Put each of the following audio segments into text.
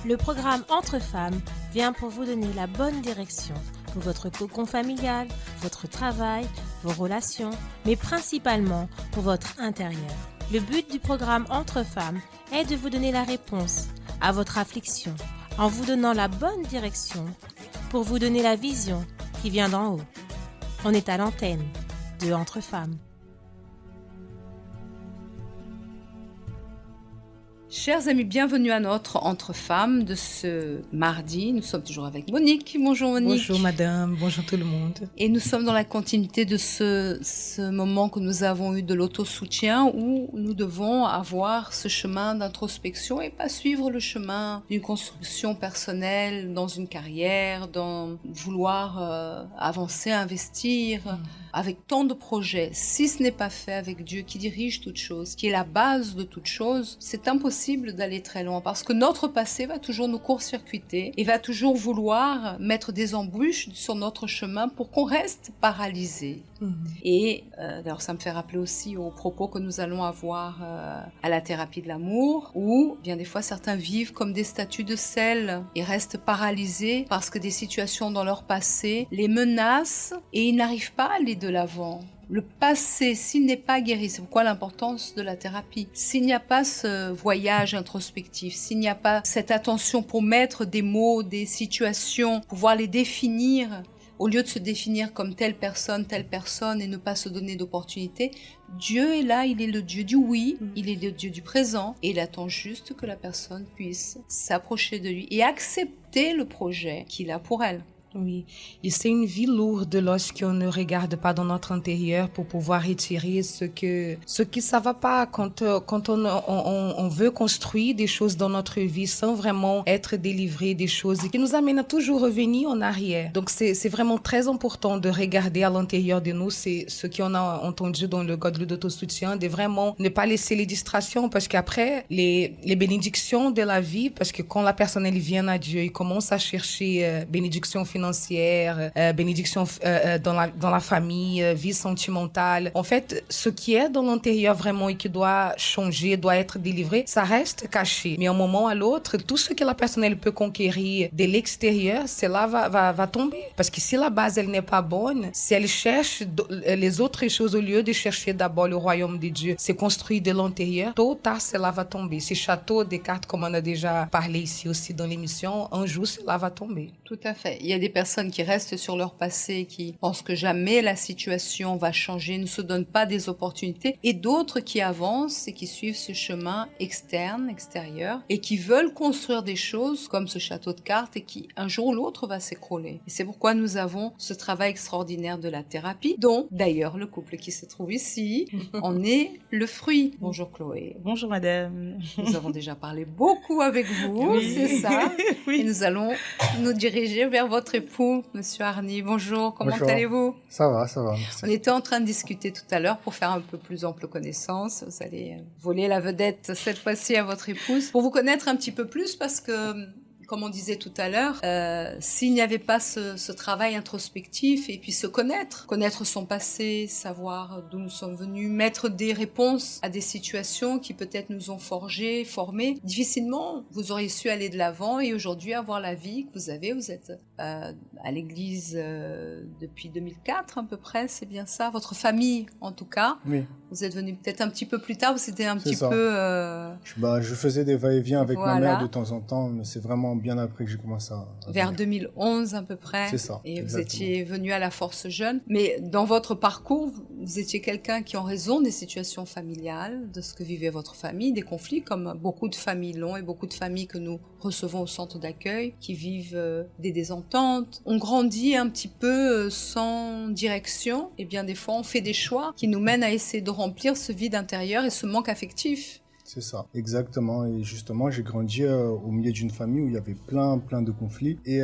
Le programme Entre femmes vient pour vous donner la bonne direction pour votre cocon familial, votre travail, vos relations, mais principalement pour votre intérieur. Le but du programme Entre femmes est de vous donner la réponse à votre affliction en vous donnant la bonne direction pour vous donner la vision qui vient d'en haut. On est à l'antenne de Entre femmes. Chers amis, bienvenue à notre Entre femmes de ce mardi. Nous sommes toujours avec Monique. Bonjour Monique. Bonjour madame, bonjour tout le monde. Et nous sommes dans la continuité de ce moment que nous avons eu de l'autosoutien où nous devons avoir ce chemin d'introspection et pas suivre le chemin d'une construction personnelle dans une carrière, dans vouloir avancer, investir avec tant de projets. Si ce n'est pas fait avec Dieu qui dirige toute chose, qui est la base de toute chose, c'est impossible d'aller très loin parce que notre passé va toujours nous court-circuiter et va toujours vouloir mettre des embûches sur notre chemin pour qu'on reste paralysé. Et d'ailleurs, ça me fait rappeler aussi aux propos que nous allons avoir à la thérapie de l'amour où, bien des fois, certains vivent comme des statues de sel et restent paralysés parce que des situations dans leur passé les menacent et ils n'arrivent pas à aller de l'avant. Le passé, s'il n'est pas guéri, c'est pourquoi l'importance de la thérapie. S'il n'y a pas ce voyage introspectif, s'il n'y a pas cette attention pour mettre des mots, des situations, pouvoir les définir, au lieu de se définir comme telle personne et ne pas se donner d'opportunités, Dieu est là, il est le Dieu du oui, il est le Dieu du présent et il attend juste que la personne puisse s'approcher de lui et accepter le projet qu'il a pour elle. Oui, et c'est une vie lourde lorsqu'on ne regarde pas dans notre intérieur pour pouvoir retirer ce qui ça va pas quand on veut construire des choses dans notre vie sans vraiment être délivré des choses qui nous amènent à toujours revenir en arrière. Donc c'est vraiment très important de regarder à l'intérieur de nous, c'est ce qu'on a entendu dans le code d'autosoutien, de vraiment ne pas laisser les distractions parce qu'après les bénédictions de la vie, parce que quand la personne elle vient à Dieu, il commence à chercher bénédiction financière, bénédiction dans la famille, vie sentimentale. En fait, ce qui est dans l'intérieur vraiment et qui doit changer, doit être délivré, ça reste caché. Mais à un moment à l'autre, tout ce que la personne elle peut conquérir de l'extérieur, cela va tomber. Parce que si la base elle n'est pas bonne, si elle cherche les autres choses au lieu de chercher d'abord le royaume de Dieu, c'est construit de l'intérieur, tôt ou tard cela va tomber. Ce château des cartes, comme on a déjà parlé ici aussi dans l'émission, un jour cela va tomber. Tout à fait. Il y a des personnes qui restent sur leur passé, qui pensent que jamais la situation va changer, ne se donnent pas des opportunités, et d'autres qui avancent et qui suivent ce chemin extérieur, et qui veulent construire des choses comme ce château de cartes et qui, un jour ou l'autre, va s'écrouler. Et c'est pourquoi nous avons ce travail extraordinaire de la thérapie, dont, d'ailleurs, le couple qui se trouve ici en est le fruit. Bonjour Chloé. Bonjour madame. Nous avons déjà parlé beaucoup avec vous, Oui. c'est ça. Oui. Et nous allons nous diriger vers votre époux, Monsieur Harny. Bonjour, comment Bonjour. allez-vous? Ça va, merci. On était en train de discuter tout à l'heure pour faire un peu plus ample connaissance. Vous allez voler la vedette cette fois-ci à votre épouse pour vous connaître un petit peu plus parce que, comme on disait tout à l'heure, s'il n'y avait pas ce travail introspectif et puis se connaître son passé, savoir d'où nous sommes venus, mettre des réponses à des situations qui peut-être nous ont forgés, formés, difficilement vous auriez su aller de l'avant et aujourd'hui avoir la vie que vous avez. Vous êtes à l'église depuis 2004 à peu près, c'est bien ça? Votre famille en tout cas. Oui. Vous êtes venu peut-être un petit peu plus tard, c'était un petit ça. peu... Je faisais des va-et-vient avec Voilà. ma mère de temps en temps, mais c'est vraiment bien après que j'ai commencé à Vers venir. 2011 à peu près. C'est ça, Et vous exactement. étiez venu à la Force Jeune. Mais dans votre parcours, vous étiez quelqu'un qui, en raison des situations familiales, de ce que vivait votre famille, des conflits, comme beaucoup de familles l'ont et beaucoup de familles que nous recevons au centre d'accueil, qui vivent des désententes. On grandit un petit peu sans direction. Et bien des fois, on fait des choix qui nous mènent à essayer de remplir ce vide intérieur et ce manque affectif. C'est ça, exactement. Et justement, j'ai grandi au milieu d'une famille où il y avait plein de conflits. Et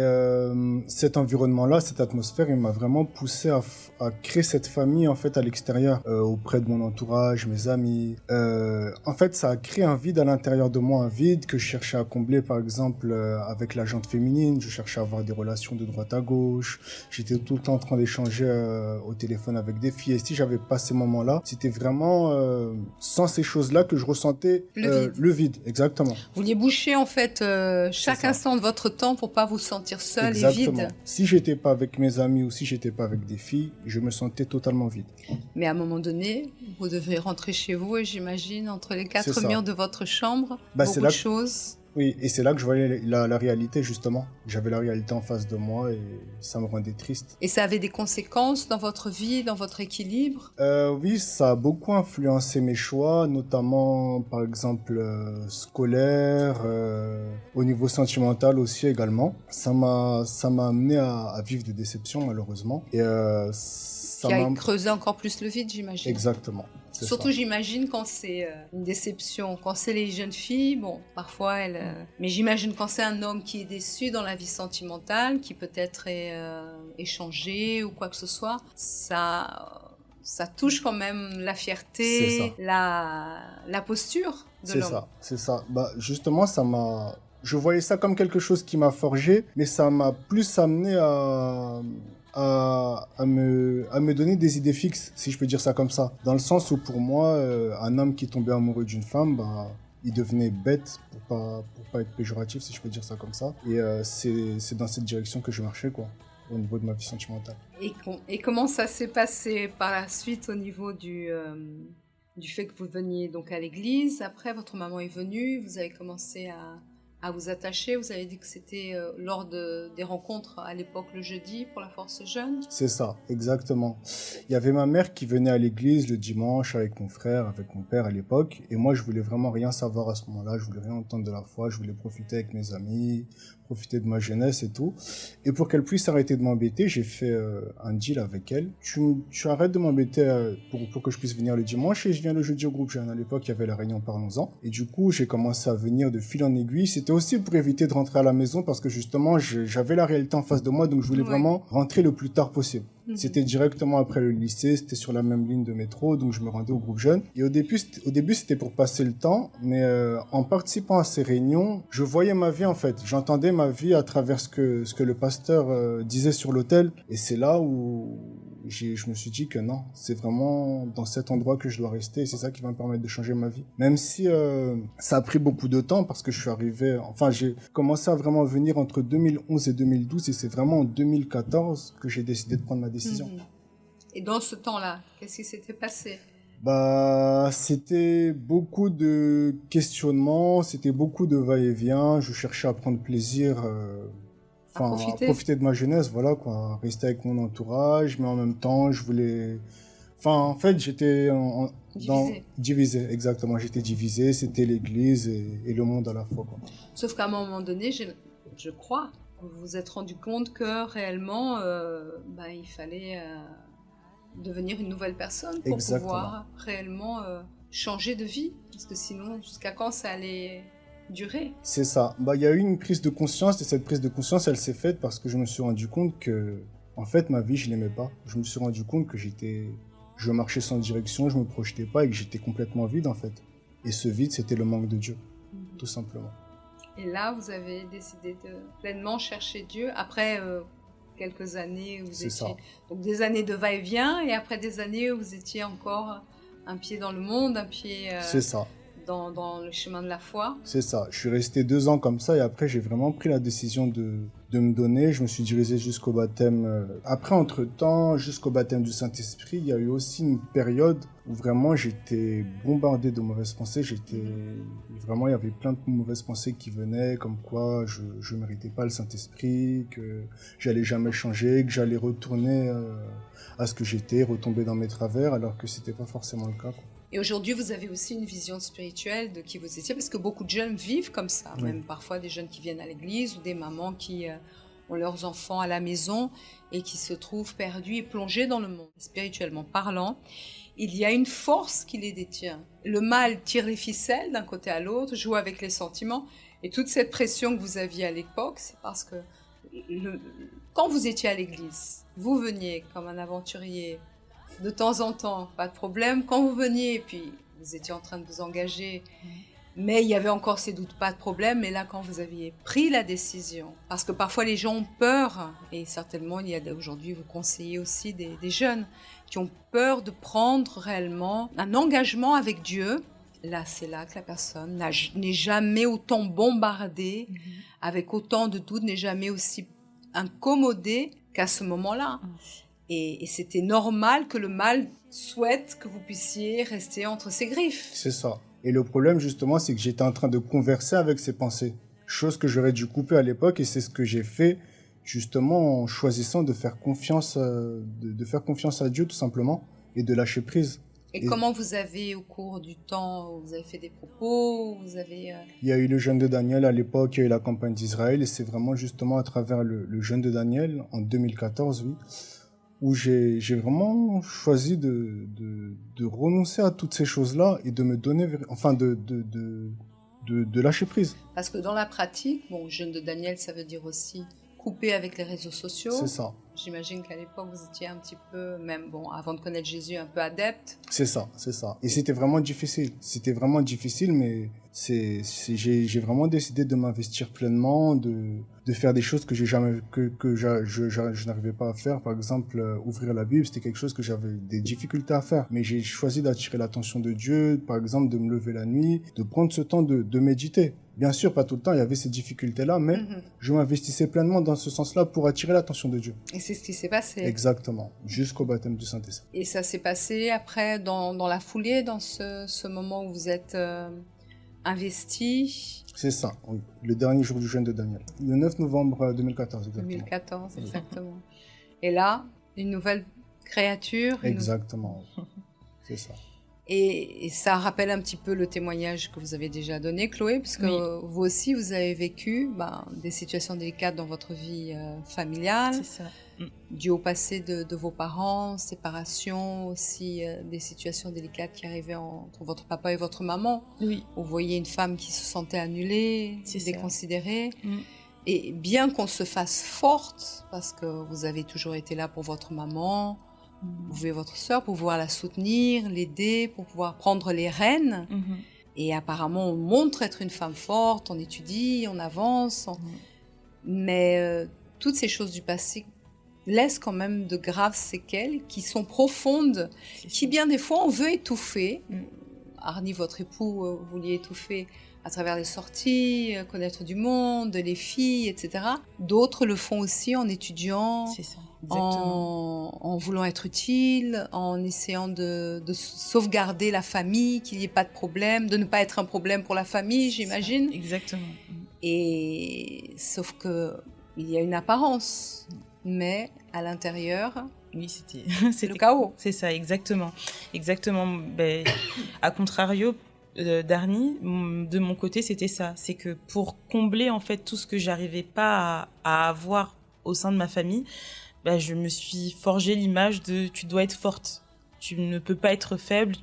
cet environnement-là, cette atmosphère, il m'a vraiment poussé à créer cette famille en fait à l'extérieur, auprès de mon entourage, mes amis. En fait, ça a créé un vide à l'intérieur de moi, un vide que je cherchais à combler, par exemple, avec la gente féminine. Je cherchais à avoir des relations de droite à gauche. J'étais tout le temps en train d'échanger au téléphone avec des filles. Et si j'avais pas ces moments-là, c'était vraiment sans ces choses-là que je ressentais combler le vide, exactement. Vous vouliez boucher en fait chaque ça. instant de votre temps pour pas vous sentir seul et Exactement. vide. Si j'étais pas avec mes amis ou si j'étais pas avec des filles, je me sentais totalement vide. Mais à un moment donné, vous devrez rentrer chez vous et j'imagine entre les C'est quatre ça. murs de votre chambre, Bah, beaucoup c'est de là- choses. Oui, et c'est là que je voyais la réalité, justement. J'avais la réalité en face de moi et ça me rendait triste. Et ça avait des conséquences dans votre vie, dans votre équilibre. Oui, ça a beaucoup influencé mes choix, notamment, par exemple, scolaire, au niveau sentimental aussi également. Ça m'a amené à vivre des déceptions, malheureusement. Et ça Qui a m'a... creusé encore plus le vide, j'imagine. Exactement. c'est Surtout, ça. j'imagine, quand c'est une déception. Quand c'est les jeunes filles, bon, parfois elles... Mais j'imagine quand c'est un homme qui est déçu dans la vie sentimentale, qui peut-être est échangé ou quoi que ce soit, ça touche quand même la fierté, C'est la posture de C'est l'homme. ça, c'est ça. Bah, justement, ça m'a... Je voyais ça comme quelque chose qui m'a forgé, mais ça m'a plus amené à me donner des idées fixes, si je peux dire ça comme ça. Dans le sens où, pour moi, un homme qui tombait amoureux d'une femme, bah, il devenait bête, pour pas être péjoratif, si je peux dire ça comme ça. Et c'est dans cette direction que je marchais, quoi, au niveau de ma vie sentimentale. Et comment ça s'est passé par la suite au niveau du fait que vous veniez donc à l'église? Après, votre maman est venue, vous avez commencé à vous attacher. Vous avez dit que c'était lors des rencontres à l'époque le jeudi pour la force jeune. C'est ça, exactement. Il y avait ma mère qui venait à l'église le dimanche avec mon frère, avec mon père à l'époque. Et moi, je voulais vraiment rien savoir à ce moment-là. Je voulais rien entendre de la foi. Je voulais profiter avec mes amis, profiter de ma jeunesse et tout. Et pour qu'elle puisse arrêter de m'embêter, j'ai fait un deal avec elle. Tu arrêtes de m'embêter pour que je puisse venir le dimanche et je viens le jeudi au groupe jeune. À l'époque, il y avait la réunion Parlons-en. Et du coup, j'ai commencé à venir de fil en aiguille. C'était aussi pour éviter de rentrer à la maison parce que justement, j'avais la réalité en face de moi. Donc, je voulais vraiment rentrer le plus tard possible. C'était directement après le lycée, c'était sur la même ligne de métro, donc je me rendais au groupe jeune. Et au début, c'était pour passer le temps, mais en participant à ces réunions, je voyais ma vie en fait. J'entendais ma vie à travers ce que le pasteur disait sur l'autel. Et c'est là où je me suis dit que non, c'est vraiment dans cet endroit que je dois rester et c'est ça qui va me permettre de changer ma vie. Même si ça a pris beaucoup de temps parce que je suis arrivé, enfin j'ai commencé à vraiment venir entre 2011 et 2012 et c'est vraiment en 2014 que j'ai décidé de prendre ma décision. Et dans ce temps-là, qu'est-ce qui s'était passé? Bah, c'était beaucoup de questionnements, c'était beaucoup de va-et-vient, je cherchais à prendre plaisir... À profiter de ma jeunesse, voilà, quoi. Rester avec mon entourage, mais en même temps, je voulais... Enfin, en fait, j'étais divisé, exactement. J'étais divisé, c'était l'église et le monde à la fois, quoi. Sauf qu'à un moment donné, je crois, vous vous êtes rendu compte que réellement, il fallait devenir une nouvelle personne pour pouvoir réellement changer de vie. Parce que sinon, jusqu'à quand ça allait... durer. C'est ça. Bah, il y a eu une prise de conscience et cette prise de conscience, elle s'est faite parce que je me suis rendu compte que, en fait, ma vie, je l'aimais pas. Je me suis rendu compte que je marchais sans direction, je me projetais pas et que j'étais complètement vide, en fait. Et ce vide, c'était le manque de Dieu, tout simplement. Et là, vous avez décidé de pleinement chercher Dieu après quelques années où vous étiez... ça. Donc des années de va-et-vient et après des années où vous étiez encore un pied dans le monde, un pied... C'est ça. Dans le chemin de la foi. C'est ça. Je suis resté 2 ans comme ça et après, j'ai vraiment pris la décision de me donner. Je me suis dirigé jusqu'au baptême. Après, entre-temps, jusqu'au baptême du Saint-Esprit, il y a eu aussi une période où vraiment j'étais bombardé de mauvaises pensées. Vraiment, il y avait plein de mauvaises pensées qui venaient, comme quoi je ne méritais pas le Saint-Esprit, que j'allais jamais changer, que j'allais retourner à ce que j'étais, retomber dans mes travers, alors que c'était pas forcément le cas, quoi. Et aujourd'hui, vous avez aussi une vision spirituelle de qui vous étiez, parce que beaucoup de jeunes vivent comme ça, même parfois des jeunes qui viennent à l'église ou des mamans qui ont leurs enfants à la maison et qui se trouvent perdus et plongés dans le monde. Spirituellement parlant, il y a une force qui les détient. Le mal tire les ficelles d'un côté à l'autre, joue avec les sentiments, et toute cette pression que vous aviez à l'époque, c'est parce que quand vous étiez à l'église, vous veniez comme un aventurier, de temps en temps, pas de problème. Quand vous veniez, puis vous étiez en train de vous engager, mais il y avait encore ces doutes, pas de problème. Mais là, quand vous aviez pris la décision, parce que parfois les gens ont peur, et certainement il y a aujourd'hui, vous conseillez aussi des jeunes qui ont peur de prendre réellement un engagement avec Dieu, là, c'est là que la personne n'est jamais autant bombardée, avec autant de doutes, n'est jamais aussi incommodée qu'à ce moment-là. Et c'était normal que le mal souhaite que vous puissiez rester entre ses griffes. C'est ça. Et le problème, justement, c'est que j'étais en train de converser avec ses pensées. Chose que j'aurais dû couper à l'époque, et c'est ce que j'ai fait, justement, en choisissant de faire confiance, de faire confiance à Dieu, tout simplement, et de lâcher prise. Et comment vous avez, au cours du temps, vous avez fait des propos, vous avez... Il y a eu le jeûne de Daniel à l'époque, il y a eu la campagne d'Israël, et c'est vraiment justement à travers le jeûne de Daniel, en 2014, oui, où j'ai vraiment choisi de renoncer à toutes ces choses-là et de me donner, enfin de lâcher prise. Parce que dans la pratique, bon, jeûne de Daniel, ça veut dire aussi couper avec les réseaux sociaux. C'est ça. J'imagine qu'à l'époque, vous étiez un petit peu, même bon, avant de connaître Jésus, un peu adepte. C'est ça, c'est ça. Et c'était vraiment difficile. C'était vraiment difficile, mais j'ai vraiment décidé de m'investir pleinement, de faire des choses que je n'arrivais pas à faire. Par exemple, ouvrir la Bible, c'était quelque chose que j'avais des difficultés à faire. Mais j'ai choisi d'attirer l'attention de Dieu, par exemple, de me lever la nuit, de prendre ce temps de méditer. Bien sûr, pas tout le temps, il y avait ces difficultés-là, mais je m'investissais pleinement dans ce sens-là pour attirer l'attention de Dieu. Et c'est ce qui s'est passé. Exactement, jusqu'au baptême du Saint-Esprit. Et ça s'est passé après, dans la foulée, dans ce moment où vous êtes investi. C'est ça, oui. Le dernier jour du jeûne de Daniel. Le 9 novembre 2014, exactement. 2014, exactement. Et là, une nouvelle créature. Exactement, c'est ça. Et ça rappelle un petit peu le témoignage que vous avez déjà donné, Chloé, parce que vous aussi, vous avez vécu des situations délicates dans votre vie familiale. C'est ça. Dû au passé de vos parents, séparation, aussi des situations délicates qui arrivaient entre votre papa et votre maman. Oui. Vous voyez une femme qui se sentait annulée, déconsidérée. Et bien qu'on se fasse forte, parce que vous avez toujours été là pour votre maman, vous voyez votre sœur, pour pouvoir la soutenir, l'aider, pour pouvoir prendre les rênes. Et apparemment, on montre être une femme forte, on étudie, on avance. Mais toutes ces choses du passé laissent quand même de graves séquelles qui sont profondes, qui bien des fois on veut étouffer. Arnie, votre époux, vous vouliez étouffer à travers les sorties, connaître du monde, les filles, etc. D'autres le font aussi en étudiant. C'est ça. En voulant être utile, en essayant de sauvegarder la famille, qu'il n'y ait pas de problème, de ne pas être un problème pour la famille, j'imagine. Exactement. Et sauf que il y a une apparence, mais à l'intérieur, oui, c'était le chaos. C'est ça, exactement. Exactement. À contrario, d'Arnie, de mon côté, c'était ça. C'est que pour combler en fait tout ce que j'arrivais pas à avoir au sein de ma famille, je me suis forgé l'image de tu dois être forte, tu ne peux pas être faible,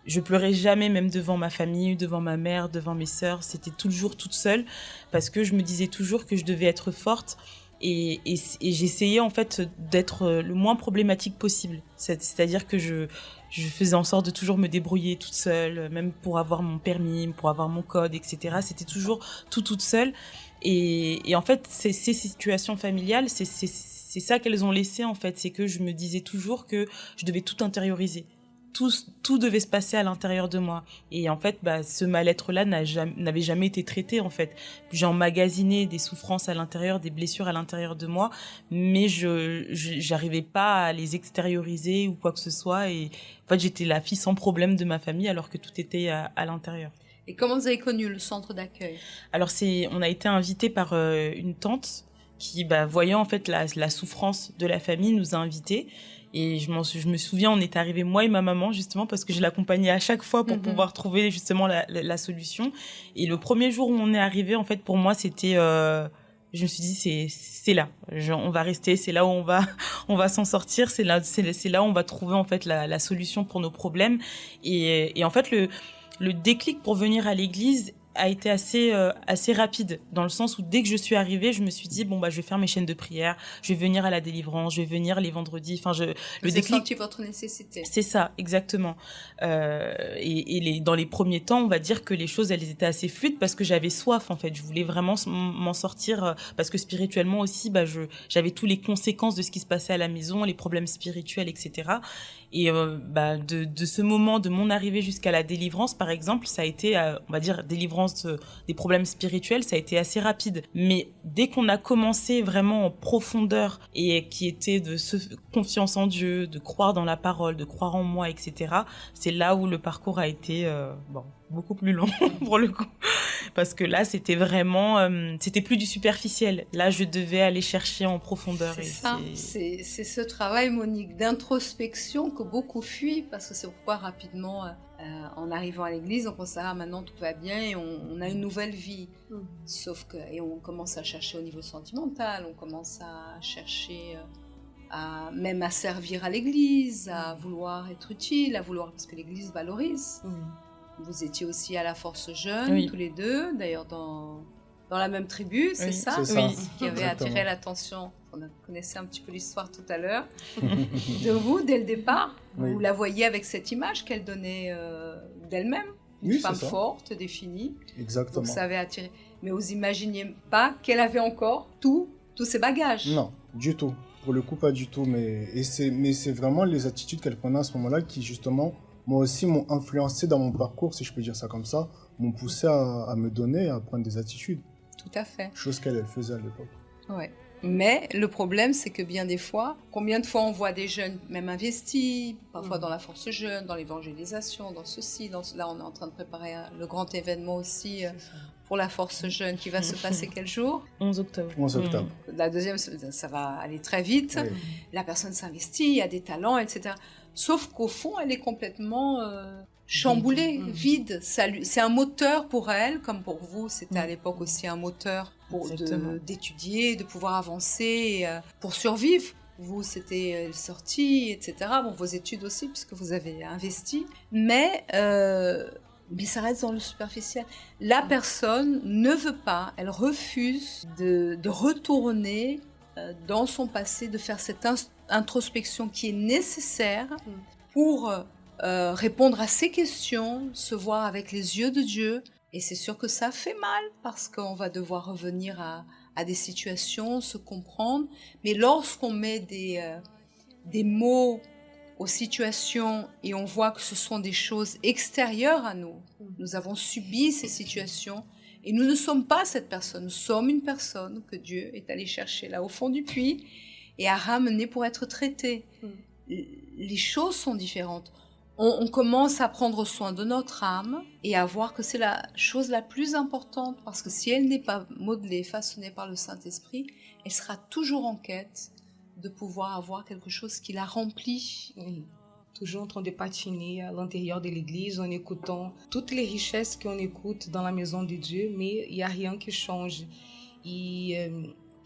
je pleurais jamais même devant ma famille, devant ma mère, devant mes sœurs, c'était toujours toute seule parce que je me disais toujours que je devais être forte et j'essayais en fait d'être le moins problématique possible, c'est-à-dire que je faisais en sorte de toujours me débrouiller toute seule, même pour avoir mon permis, pour avoir mon code, etc. C'était toujours toute seule et en fait ces situations familiales, c'est ça qu'elles ont laissé en fait, c'est que je me disais toujours que je devais tout intérioriser. Tout devait se passer à l'intérieur de moi. Et en fait, ce mal-être-là n'avait jamais été traité en fait. J'ai emmagasiné des souffrances à l'intérieur, des blessures à l'intérieur de moi, mais j'arrivais pas à les extérioriser ou quoi que ce soit. Et en fait, j'étais la fille sans problème de ma famille alors que tout était à l'intérieur. Et comment vous avez connu le centre d'accueil ? Alors on a été invités par une tante qui, voyant en fait la souffrance de la famille, nous a invités. Et je me souviens, on est arrivés, moi et ma maman, justement, parce que je l'accompagnais à chaque fois pour pouvoir trouver justement la solution. Et le premier jour où on est arrivé, en fait, pour moi, c'était... je me suis dit, c'est là. On va rester, c'est là où on va s'en sortir, c'est là où on va trouver, en fait, la solution pour nos problèmes. Et en fait, le déclic pour venir à l'église a été assez rapide, dans le sens où dès que je suis arrivée, je me suis dit, bon, bah, je vais faire mes chaînes de prière, je vais venir à la délivrance, je vais venir les vendredis. Enfin, le Vous avez déclic, senti votre nécessité. c'est ça, exactement. Dans les premiers temps, on va dire que les choses, elles étaient assez fluides parce que j'avais soif, en fait. Je voulais vraiment m'en sortir parce que spirituellement aussi, bah, j'avais tous les conséquences de ce qui se passait à la maison, les problèmes spirituels, etc. Et bah, de ce moment, de mon arrivée jusqu'à la délivrance, par exemple, ça a été, on va dire, délivrance des problèmes spirituels, ça a été assez rapide. Mais dès qu'on a commencé vraiment en profondeur et qui était de se confiance en Dieu, de croire dans la parole, de croire en moi, etc., c'est là où le parcours a été beaucoup plus long pour le coup. Parce que là, c'était vraiment, c'était plus du superficiel. Là, je devais aller chercher en profondeur. C'est ça, c'est ce travail, Monique, d'introspection que beaucoup fuient, parce que c'est pourquoi rapidement, en arrivant à l'église, on pense maintenant tout va bien et on a une nouvelle vie. Sauf que, et on commence à chercher au niveau sentimental, on commence à chercher même à servir à l'église, à vouloir être utile, parce que l'église valorise. Vous étiez aussi à la Force Jeune, tous les deux, d'ailleurs dans la même tribu, c'est ça, ça. Qui avait attiré l'attention. On connaissait un petit peu l'histoire tout à l'heure de vous dès le départ. Vous la voyez avec cette image qu'elle donnait d'elle-même, une femme forte, définie. Exactement. Donc ça avait attiré. Mais vous imaginiez pas qu'elle avait encore tous ces bagages. Non, du tout. Pour le coup, pas du tout. Mais c'est vraiment les attitudes qu'elle prenait à ce moment-là qui, justement, moi aussi, m'ont influencé dans mon parcours, si je peux dire ça comme ça, m'ont poussé à me donner, à prendre des attitudes. Tout à fait. Chose qu'elle faisait à l'époque. Ouais. Mais le problème, c'est que bien des fois, combien de fois on voit des jeunes même investis, parfois dans la Force Jeune, dans l'évangélisation, dans ceci, là on est en train de préparer le grand événement aussi pour la Force Jeune qui va se passer quel jour ? 11 octobre. 11 octobre. La deuxième, ça va aller très vite. Oui. La personne s'investit, il y a des talents, etc. Sauf qu'au fond, elle est complètement chamboulée, vide. C'est un moteur pour elle, comme pour vous, c'était à l'époque aussi un moteur d'étudier, de pouvoir avancer, pour survivre. Vous, c'était sortie, etc. Bon, vos études aussi, puisque vous avez investi. Mais ça reste dans le superficiel. La personne ne veut pas, elle refuse de retourner dans son passé, de faire cette introspection qui est nécessaire pour répondre à ces questions, se voir avec les yeux de Dieu. Et c'est sûr que ça fait mal parce qu'on va devoir revenir à des situations, se comprendre. Mais lorsqu'on met des mots aux situations et on voit que ce sont des choses extérieures à nous, nous avons subi ces situations et nous ne sommes pas cette personne, nous sommes une personne que Dieu est allé chercher là au fond du puits et a ramené pour être traitée. Les choses sont différentes. On commence à prendre soin de notre âme et à voir que c'est la chose la plus importante parce que si elle n'est pas modelée, façonnée par le Saint-Esprit, elle sera toujours en quête de pouvoir avoir quelque chose qui la remplit. Oui. Toujours en train de patiner à l'intérieur de l'église en écoutant toutes les richesses qu'on écoute dans la maison de Dieu, mais il n'y a rien qui change. Et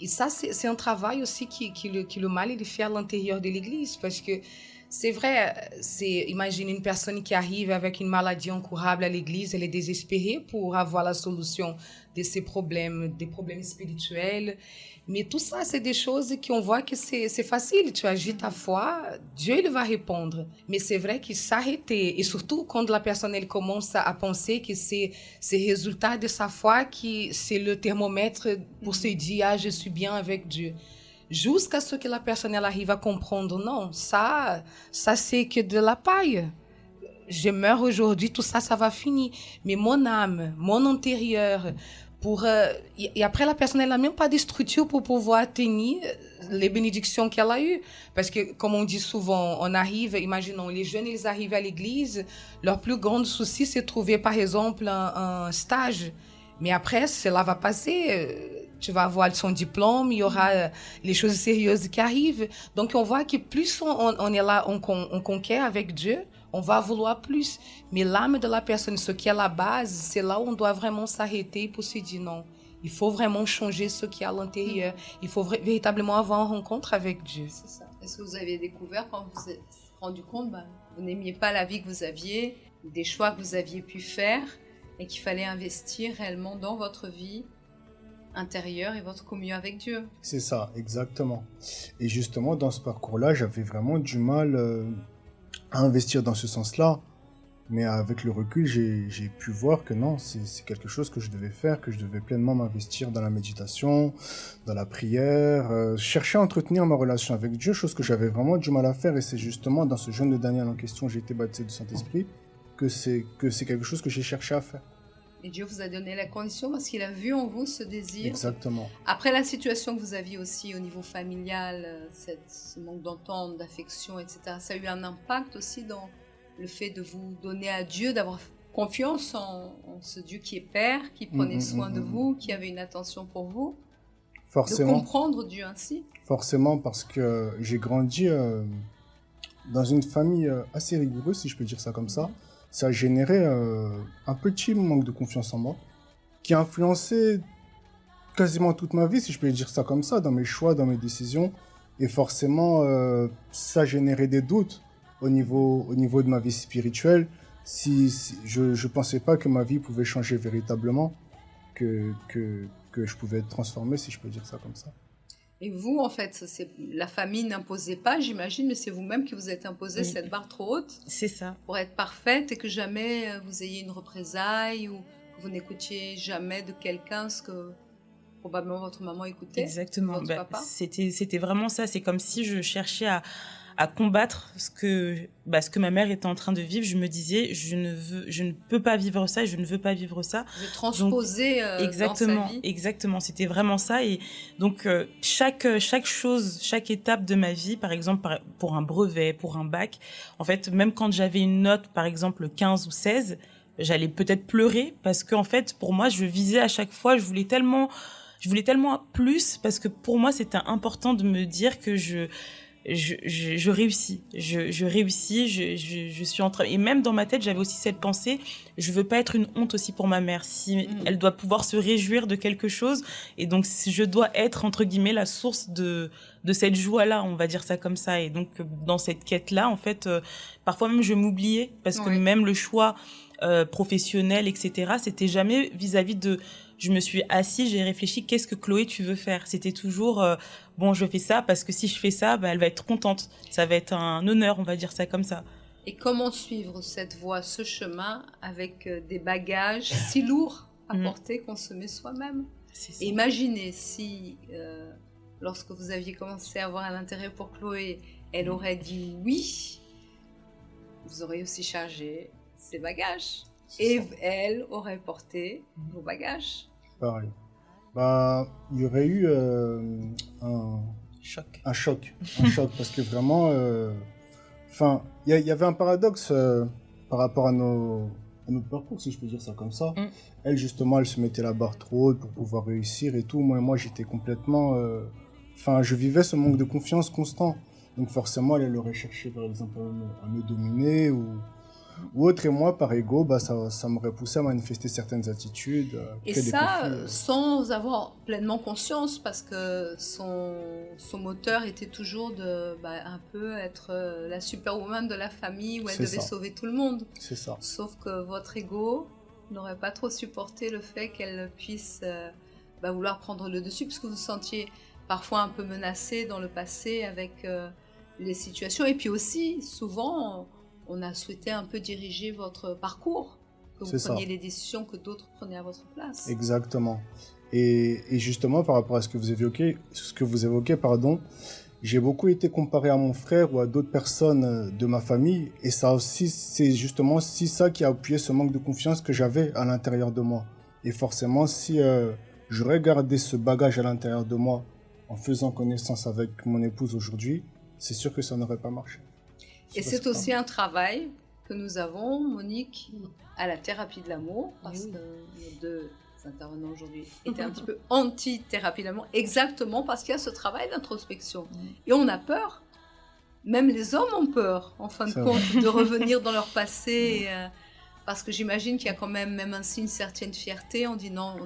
ça, c'est un travail aussi que le mal il fait à l'intérieur de l'église, parce que c'est vrai, imagine une personne qui arrive avec une maladie incurable à l'église, elle est désespérée pour avoir la solution de ses problèmes, des problèmes spirituels. Mais tout ça, c'est des choses qu'on voit que c'est facile. Tu agis ta foi, Dieu il va répondre. Mais c'est vrai que s'arrêter, et surtout quand la personne elle commence à penser que c'est le résultat de sa foi, qui c'est le thermomètre pour se dire « Ah, je suis bien avec Dieu ». Jusqu'à ce que la personne elle arrive à comprendre, non, ça c'est que de la paille. Je meurs aujourd'hui, tout ça, ça va finir. Mais mon âme, mon intérieur, et après la personne elle n'a même pas de structure pour pouvoir tenir les bénédictions qu'elle a eues. Parce que, comme on dit souvent, on arrive, imaginons, les jeunes, ils arrivent à l'église, leur plus grand souci, c'est de trouver, par exemple, un stage. Mais après, cela va passer. Tu vas avoir son diplôme, il y aura les choses sérieuses qui arrivent. Donc, on voit que plus on est là, on conquiert avec Dieu, on va vouloir plus. Mais l'âme de la personne, ce qui est la base, c'est là où on doit vraiment s'arrêter pour se dire non. Il faut vraiment changer ce qui est à l'intérieur. Il faut véritablement avoir une rencontre avec Dieu. C'est ça. Est-ce que vous avez découvert, quand vous vous êtes rendu compte, vous n'aimiez pas la vie que vous aviez, des choix que vous aviez pu faire, et qu'il fallait investir réellement dans votre vie intérieure et votre communion avec Dieu. C'est ça, exactement. Et justement, dans ce parcours-là, j'avais vraiment du mal à investir dans ce sens-là. Mais avec le recul, j'ai pu voir que non, c'est quelque chose que je devais faire, que je devais pleinement m'investir dans la méditation, dans la prière, chercher à entretenir ma relation avec Dieu, chose que j'avais vraiment du mal à faire. Et c'est justement dans ce jeûne de Daniel en question, j'ai été baptisé du Saint-Esprit, que c'est quelque chose que j'ai cherché à faire. Et Dieu vous a donné la condition parce qu'il a vu en vous ce désir. Exactement. Après la situation que vous aviez aussi au niveau familial, ce manque d'entente, d'affection, etc., ça a eu un impact aussi dans le fait de vous donner à Dieu, d'avoir confiance en ce Dieu qui est Père, qui prenait soin de vous, qui avait une attention pour vous. Forcément. De comprendre Dieu ainsi. Forcément, parce que j'ai grandi dans une famille assez rigoureuse, si je peux dire ça comme ça. Ça a généré un petit manque de confiance en moi, qui a influencé quasiment toute ma vie, si je peux dire ça comme ça, dans mes choix, dans mes décisions. Et forcément, ça a généré des doutes au niveau de ma vie spirituelle. Si je ne pensais pas que ma vie pouvait changer véritablement, que je pouvais être transformé, si je peux dire ça comme ça. Et vous, en fait, la famille n'imposait pas, j'imagine, mais c'est vous-même qui vous êtes imposé cette barre trop haute. C'est ça. Pour être parfaite et que jamais vous ayez une représaille ou que vous n'écoutiez jamais de quelqu'un ce que probablement votre maman écoutait. Exactement. Votre papa. C'était vraiment ça. C'est comme si je cherchais à combattre ce que ma mère était en train de vivre. Je me disais, je ne peux pas vivre ça, je ne veux pas vivre ça. Je transposais dans sa vie. Exactement, c'était vraiment ça. Et donc, chaque chose, chaque étape de ma vie, par exemple, pour un brevet, pour un bac, en fait, même quand j'avais une note, par exemple, 15 ou 16, j'allais peut-être pleurer parce qu'en fait, pour moi, je visais à chaque fois, je voulais tellement plus parce que pour moi, c'était important de me dire que je réussis, je réussis, je suis en train, et même dans ma tête, j'avais aussi cette pensée, je veux pas être une honte aussi pour ma mère, si elle doit pouvoir se réjouir de quelque chose, et donc je dois être, entre guillemets, la source de cette joie-là, on va dire ça comme ça, et donc dans cette quête-là, en fait, parfois même je m'oubliais, parce que même le choix professionnel, etc., c'était jamais vis-à-vis de... Je me suis assise, j'ai réfléchi, qu'est-ce que Chloé tu veux faire? C'était toujours, bon, je fais ça parce que si je fais ça, elle va être contente. Ça va être un honneur, on va dire ça comme ça. Et comment suivre cette voie, ce chemin, avec des bagages si lourds à porter qu'on se met soi-même? Et imaginez si, lorsque vous aviez commencé à avoir un intérêt pour Chloé, elle aurait dit oui, vous auriez aussi chargé ses bagages. Et elle aurait porté vos bagages. Pareil. Il y aurait eu un choc parce que vraiment, il y avait un paradoxe par rapport à notre parcours, si je peux dire ça comme ça. Elle, justement, elle se mettait la barre trop haute pour pouvoir réussir et tout. Moi, j'étais complètement... je vivais ce manque de confiance constant. Donc forcément, elle aurait cherché, par exemple, à me dominer ou autre, et moi par ego ça m'aurait poussé à manifester certaines attitudes et ça sans avoir pleinement conscience, parce que son moteur était toujours de un peu être la superwoman de la famille où elle devait sauver tout le monde. C'est ça. Sauf que votre ego n'aurait pas trop supporté le fait qu'elle puisse vouloir prendre le dessus, puisque vous vous sentiez parfois un peu menacé dans le passé avec les situations, et puis aussi souvent on a souhaité un peu diriger votre parcours, que vous preniez les décisions que d'autres prenaient à votre place. Exactement. Et justement, par rapport à ce que vous évoquez, j'ai beaucoup été comparé à mon frère ou à d'autres personnes de ma famille. Et ça aussi, c'est justement ça qui a appuyé ce manque de confiance que j'avais à l'intérieur de moi. Et forcément, si j'aurais gardé ce bagage à l'intérieur de moi en faisant connaissance avec mon épouse aujourd'hui, c'est sûr que ça n'aurait pas marché. Et c'est aussi un travail que nous avons, Monique, à la thérapie de l'amour, parce que nos deux intervenants aujourd'hui étaient un petit peu anti-thérapie de l'amour, exactement parce qu'il y a ce travail d'introspection. Et on a peur, même les hommes ont peur, en fin de compte, de revenir dans leur passé, parce que j'imagine qu'il y a quand même ainsi une certaine fierté, on dit non,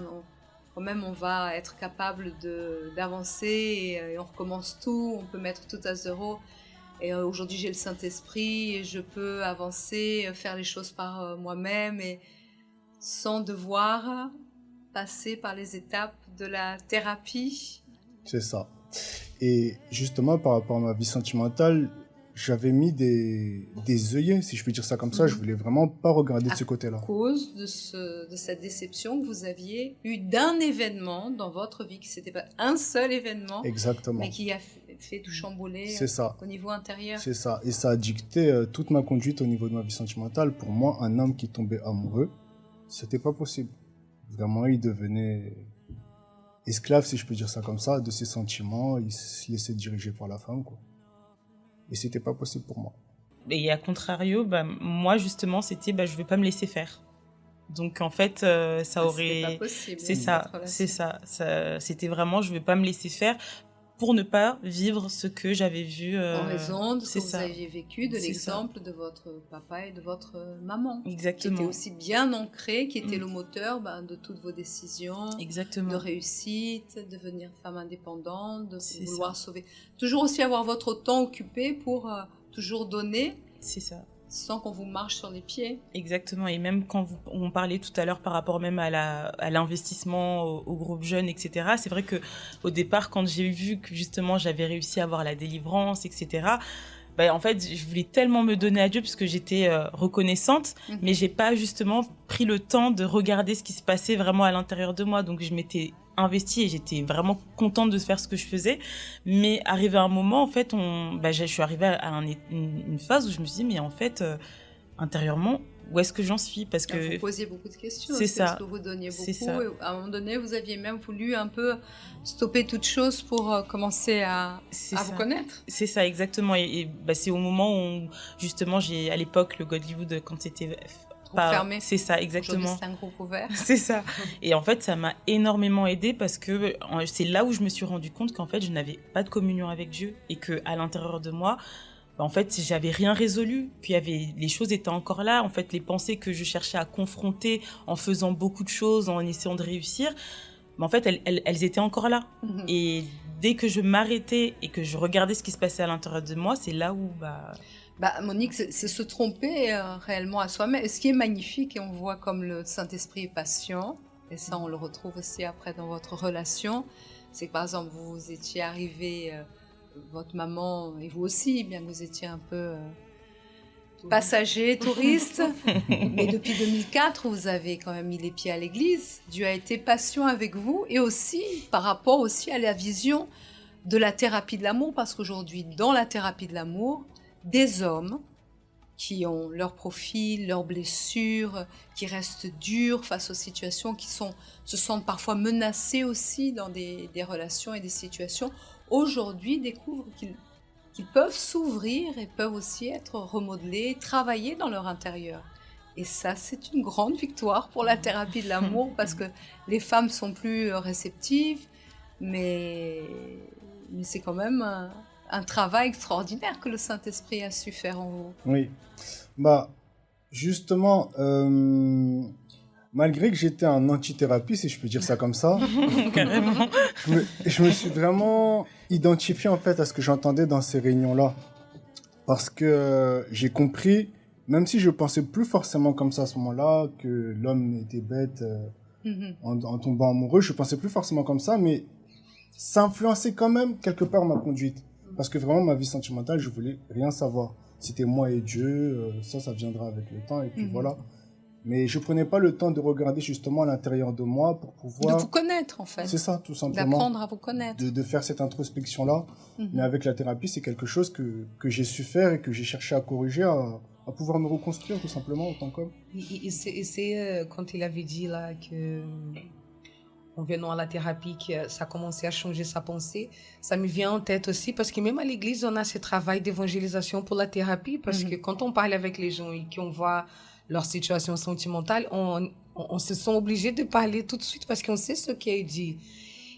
quand même on va être capable d'avancer et on recommence tout, on peut mettre tout à zéro. Et aujourd'hui, j'ai le Saint-Esprit et je peux avancer, faire les choses par moi-même. Et sans devoir passer par les étapes de la thérapie. C'est ça. Et justement, par rapport à ma vie sentimentale, j'avais mis des œillets, si je peux dire ça comme ça. Je voulais vraiment pas regarder de ce côté-là. À cause de cette déception que vous aviez eue d'un événement dans votre vie, qui n'était pas un seul événement, Exactement. mais qui a fait tout chambouler C'est ça. au niveau intérieur. C'est ça. Et ça a dicté toute ma conduite au niveau de ma vie sentimentale. Pour moi, un homme qui tombait amoureux, c'était pas possible. Vraiment, il devenait esclave, si je peux dire ça comme ça, de ses sentiments. Il se laissait diriger par la femme, quoi. Et c'était pas possible pour moi. Et à contrario, moi justement, c'était je vais pas me laisser faire. Donc en fait, ça aurait. C'était pas possible. C'est ça, c'est ça. C'était vraiment, je vais pas me laisser faire pour ne pas vivre ce que j'avais vu. En raison de ce que vous ça. aviez vécu, de C'est l'exemple de votre papa et de votre maman. Exactement. Qui était aussi bien ancré, qui était le moteur de toutes vos décisions. Exactement. De réussite, de devenir femme indépendante, de C'est vouloir ça. sauver. Toujours aussi avoir votre temps occupé pour toujours donner. C'est ça. Sans qu'on vous marche sur les pieds. Exactement. Et même quand on parlait tout à l'heure par rapport même à l'investissement au groupe jeune, etc. C'est vrai que au départ, quand j'ai vu que justement j'avais réussi à avoir la délivrance, etc. En fait, je voulais tellement me donner à Dieu parce que j'étais reconnaissante, mais j'ai pas justement pris le temps de regarder ce qui se passait vraiment à l'intérieur de moi. Donc je m'étais investie et j'étais vraiment contente de faire ce que je faisais. Mais arrivé à un moment, en fait, je suis arrivée à une phase où je me suis dit, mais en fait, intérieurement, où est-ce que j'en suis? Parce que vous posiez beaucoup de questions. C'est ça. Parce que vous donniez beaucoup. C'est ça. Et à un moment donné, vous aviez même voulu un peu stopper toute chose pour commencer à vous connaître. C'est ça, exactement. Et c'est au moment où, justement, à l'époque, le Godlywood, quand c'était fermé. C'est ça, exactement. Aujourd'hui, c'est un groupe ouvert. C'est ça. Et en fait, ça m'a énormément aidée parce que c'est là où je me suis rendu compte qu'en fait, je n'avais pas de communion avec Dieu et que à l'intérieur de moi, en fait, j'avais rien résolu. Puis les choses étaient encore là. En fait, les pensées que je cherchais à confronter en faisant beaucoup de choses, en essayant de réussir, en fait, elles étaient encore là. Et dès que je m'arrêtais et que je regardais ce qui se passait à l'intérieur de moi, c'est là où Monique, c'est se tromper réellement à soi-même. Et ce qui est magnifique, et on voit comme le Saint-Esprit est patient, et ça on le retrouve aussi après dans votre relation, c'est que par exemple vous étiez arrivé, votre maman et vous aussi, bien que vous étiez un peu passager, touriste, mais depuis 2004 vous avez quand même mis les pieds à l'église. Dieu a été patient avec vous et aussi par rapport aussi à la vision de la thérapie de l'amour, parce qu'aujourd'hui dans la thérapie de l'amour, des hommes qui ont leur profil, leurs blessures, qui restent durs face aux situations, qui se sentent parfois menacés aussi dans des relations et des situations, aujourd'hui découvrent qu'ils peuvent s'ouvrir et peuvent aussi être remodelés, travailler dans leur intérieur. Et ça, c'est une grande victoire pour la thérapie de l'amour, parce que les femmes sont plus réceptives, mais c'est quand même un travail extraordinaire que le Saint-Esprit a su faire en vous. Oui. Justement, malgré que j'étais en antithérapie, si je peux dire ça comme ça, carrément, je me suis vraiment identifié en fait à ce que j'entendais dans ces réunions-là. Parce que j'ai compris, même si je pensais plus forcément comme ça à ce moment-là, que l'homme était bête en tombant amoureux, je pensais plus forcément comme ça, mais ça influençait quand même quelque part ma conduite. Parce que vraiment, ma vie sentimentale, je voulais rien savoir. C'était moi et Dieu, ça viendra avec le temps, et puis voilà. Mais je prenais pas le temps de regarder justement à l'intérieur de moi pour pouvoir... De vous connaître, en fait. C'est ça, tout simplement. D'apprendre à vous connaître. De faire cette introspection-là. Mais avec la thérapie, c'est quelque chose que j'ai su faire et que j'ai cherché à corriger, à pouvoir me reconstruire, tout simplement, en tant qu'homme. Et c'est quand il avait dit là que... en venant à la thérapie, que ça a commencé à changer sa pensée, ça me vient en tête aussi, parce que même à l'église, on a ce travail d'évangélisation pour la thérapie, parce que quand on parle avec les gens et qu'on voit leur situation sentimentale, on se sent obligé de parler tout de suite, parce qu'on sait ce qui est dit.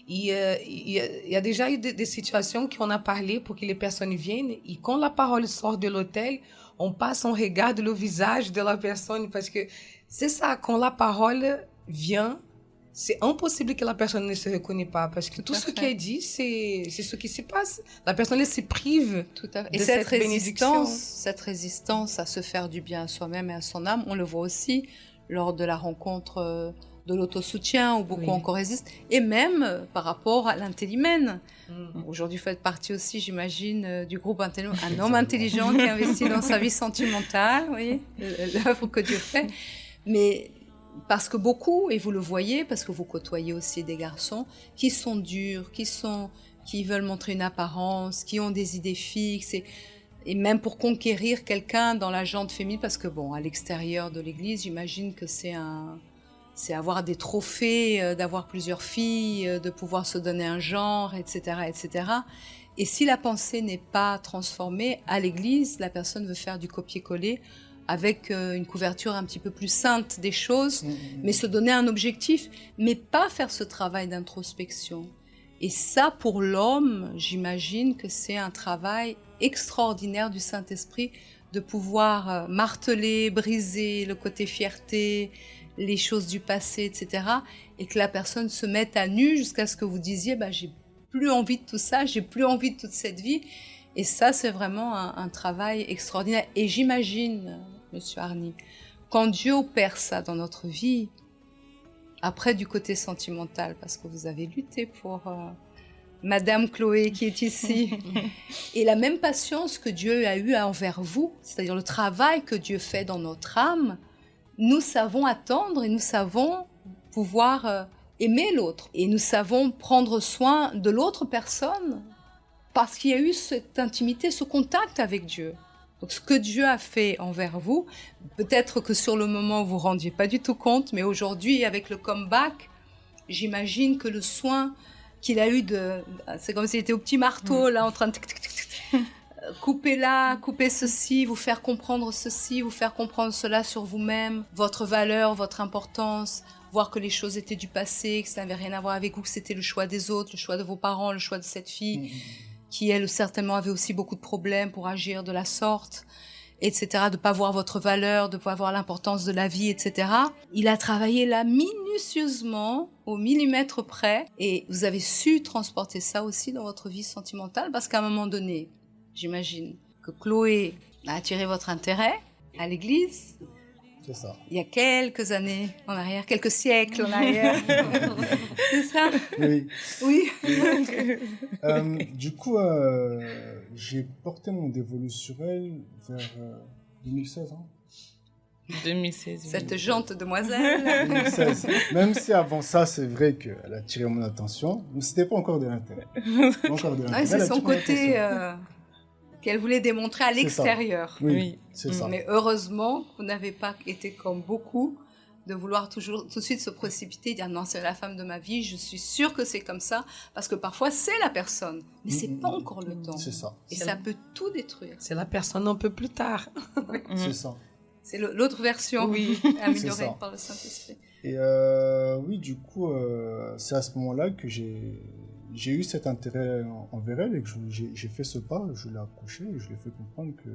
Il y a déjà eu des situations qu'on a parlé pour que les personnes viennent, et quand la parole sort de l'hôtel, on passe, on regarde le visage de la personne, parce que c'est ça, quand la parole vient, c'est impossible que la personne ne se reconnaisse pas, parce que tout ce qui est dit, c'est ce qui se passe. La personne, elle se prive. Tout à fait. Et de cette résistance à se faire du bien à soi-même et à son âme, on le voit aussi lors de la rencontre de l'autosoutien, où beaucoup Oui. encore résistent, et même par rapport à l'intellimène. Aujourd'hui, vous faites partie aussi, j'imagine, du groupe Un homme intelligent qui investit dans sa vie sentimentale, oui, l'œuvre que Dieu fait. Mais parce que beaucoup, et vous le voyez, parce que vous côtoyez aussi des garçons qui sont durs, qui veulent montrer une apparence, qui ont des idées fixes, et même pour conquérir quelqu'un dans la gente féminine, parce que bon, à l'extérieur de l'église, j'imagine que c'est avoir des trophées, d'avoir plusieurs filles, de pouvoir se donner un genre, etc., etc. Et si la pensée n'est pas transformée à l'église, la personne veut faire du copier-coller avec une couverture un petit peu plus sainte des choses, mais se donner un objectif, mais pas faire ce travail d'introspection. Et ça, pour l'homme, j'imagine que c'est un travail extraordinaire du Saint-Esprit de pouvoir marteler, briser le côté fierté, les choses du passé, etc. Et que la personne se mette à nu jusqu'à ce que vous disiez « j'ai plus envie de tout ça, j'ai plus envie de toute cette vie ». Et ça, c'est vraiment un travail extraordinaire. Et j'imagine, Monsieur Arny, quand Dieu opère ça dans notre vie, après du côté sentimental, parce que vous avez lutté pour Madame Chloé qui est ici, et la même patience que Dieu a eue envers vous, c'est-à-dire le travail que Dieu fait dans notre âme, nous savons attendre et nous savons pouvoir aimer l'autre. Et nous savons prendre soin de l'autre personne parce qu'il y a eu cette intimité, ce contact avec Dieu. Donc ce que Dieu a fait envers vous, peut-être que sur le moment vous ne rendiez pas du tout compte, mais aujourd'hui avec le comeback, j'imagine que le soin qu'il a eu c'est comme s'il était au petit marteau là en train de couper là, couper ceci, vous faire comprendre ceci, vous faire comprendre cela sur vous-même, votre valeur, votre importance, voir que les choses étaient du passé, que ça n'avait rien à voir avec vous, que c'était le choix des autres, le choix de vos parents, le choix de cette fille, qui elle certainement avait aussi beaucoup de problèmes pour agir de la sorte, etc., de ne pas voir votre valeur, de ne pas voir l'importance de la vie, etc. Il a travaillé là minutieusement, au millimètre près, et vous avez su transporter ça aussi dans votre vie sentimentale, parce qu'à un moment donné, j'imagine que Chloé a attiré votre intérêt à l'église. C'est ça. Il y a quelques années en arrière, quelques siècles en arrière. C'est ça? Oui. Oui. Du coup, j'ai porté mon dévolu sur elle vers 2016. 2016. oui. Cette jante demoiselle. 2016. Même si avant ça, c'est vrai qu'elle a attiré mon attention, mais c'était pas encore de l'intérêt. Pas encore de l'intérêt. Ouais, c'est Elle a son attiré mon côté attention. qu'elle voulait démontrer à C'est ça. l'extérieur. Oui, Oui. c'est ça. Mais heureusement, vous n'avez pas été comme beaucoup de vouloir toujours tout de suite se précipiter et dire non, c'est la femme de ma vie, je suis sûre que c'est comme ça, parce que parfois c'est la personne, mais c'est pas encore le temps. C'est ça. Et ça peut tout détruire. C'est la personne un peu plus tard. C'est ça. C'est l'autre version Oui. améliorée C'est ça. par le Saint-Esprit. Et oui, du coup, c'est à ce moment-là que j'ai eu cet intérêt envers elle et que j'ai fait ce pas, je l'ai approché et je lui ai fait comprendre que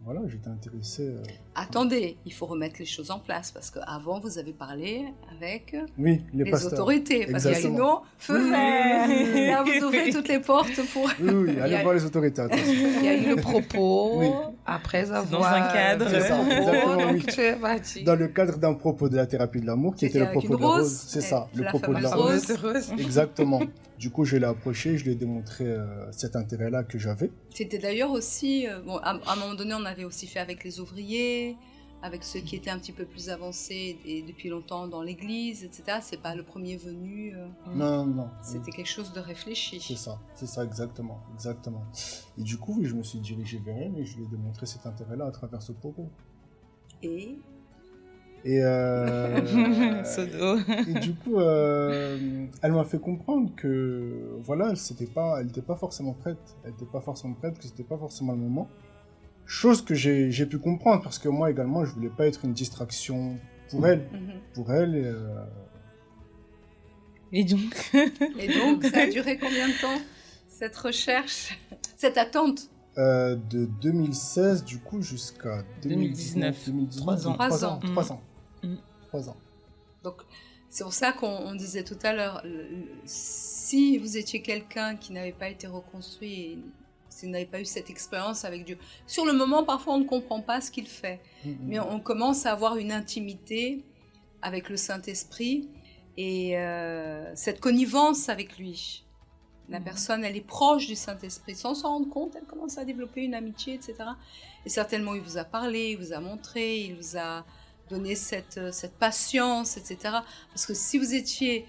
voilà, j'étais intéressé. Attendez, il faut remettre les choses en place, parce qu'avant, vous avez parlé avec Oui, les les pasteurs. autorités, parce que Exactement. sinon, feu vert. Là, vous ouvrez toutes les portes pour... Oui, oui, Il y allez a- voir les autorités, attention. Il y a eu le propos, Oui. après avoir... dans un cadre. fait le C'est ça, propos, exactement, donc oui. tu es parti. Dans le cadre d'un propos de la thérapie de l'amour, qui était C'était le avec propos une de la rose. rose. C'est ça, le La propos de la fameuse rose. rose. Exactement. Du coup, je l'ai approché, je lui ai démontré cet intérêt-là que j'avais. C'était d'ailleurs aussi, à un moment donné, on avait aussi fait avec les ouvriers, avec ceux qui étaient un petit peu plus avancés et depuis longtemps dans l'église, etc. C'est pas le premier venu, Non, non. c'était quelque chose de réfléchi. C'est ça, exactement, exactement. Et du coup, oui, je me suis dirigé vers elle et je lui ai démontré cet intérêt-là à travers ce propos. Et Et, Sodo. et du coup, elle m'a fait comprendre que voilà, elle n'était pas forcément prête. Elle n'était pas forcément prête, que c'était pas forcément le moment. Chose que j'ai pu comprendre parce que moi également, je voulais pas être une distraction pour elle. Pour elle, Et donc Et donc, ça a duré combien de temps, cette recherche, cette attente? de 2016 du coup jusqu'à 2019. 2019, 3 ans. 3 ans. 3 ans. Mm. 3 ans. Donc, c'est pour ça qu'on disait tout à l'heure, si vous étiez quelqu'un qui n'avait pas été reconstruit, si vous n'avez pas eu cette expérience avec Dieu. Sur le moment, parfois, on ne comprend pas ce qu'il fait. Mais on commence à avoir une intimité avec le Saint-Esprit et cette connivence avec lui. La personne, elle est proche du Saint-Esprit. Sans s'en rendre compte, elle commence à développer une amitié, etc. Et certainement, il vous a parlé, il vous a montré, il vous a donné cette patience, etc. Parce que si vous étiez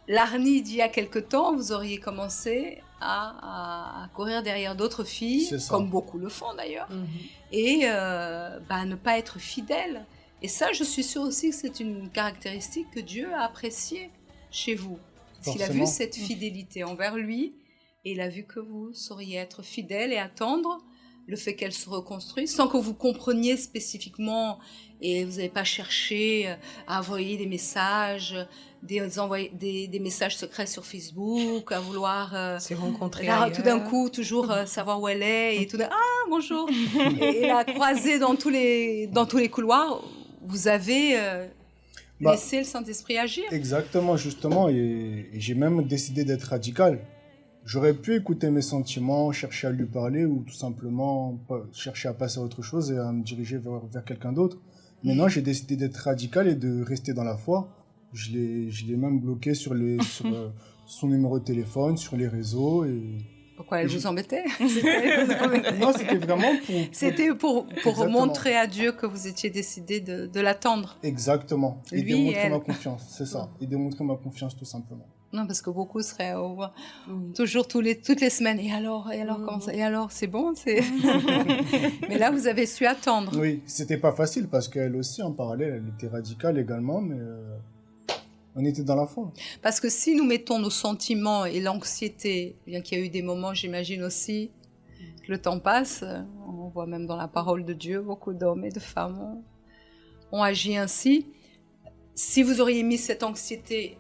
Larnie d'il y a quelque temps, vous auriez commencé à courir derrière d'autres filles, comme beaucoup le font d'ailleurs, et ne pas être fidèle. Et ça, je suis sûre aussi que c'est une caractéristique que Dieu a appréciée chez vous. Parce qu'il a vu cette fidélité envers lui, et il a vu que vous sauriez être fidèle et attendre le fait qu'elle se reconstruise, sans que vous compreniez spécifiquement, et vous n'avez pas cherché à envoyer des messages, des messages secrets sur Facebook, à vouloir se rencontrer tout d'un coup, toujours savoir où elle est, et tout d'un ah, bonjour et la croiser dans tous les couloirs. Vous avez laissé le Saint-Esprit agir. Exactement, justement, et j'ai même décidé d'être radical. J'aurais pu écouter mes sentiments, chercher à lui parler ou tout simplement chercher à passer à autre chose et à me diriger vers quelqu'un d'autre. Mais non, j'ai décidé d'être radical et de rester dans la foi. Je l'ai même bloqué sur son numéro de téléphone, sur les réseaux. Pourquoi elle vous embêtait? Non, c'était vraiment pour... C'était pour montrer à Dieu que vous étiez décidé de l'attendre. Exactement. Et démontrer ma confiance, c'est ça. Et démontrer ma confiance tout simplement. Non, parce que beaucoup seraient toujours toutes les semaines. Et alors, comment ça? Et alors, c'est bon, Mais là, vous avez su attendre. Oui, c'était pas facile parce qu'elle aussi, en parallèle, elle était radicale également, mais on était dans la foi. Parce que si nous mettons nos sentiments et l'anxiété, bien qu'il y a eu des moments, j'imagine aussi, que le temps passe, on voit même dans la parole de Dieu, beaucoup d'hommes et de femmes ont agi ainsi. Si vous auriez mis cette anxiété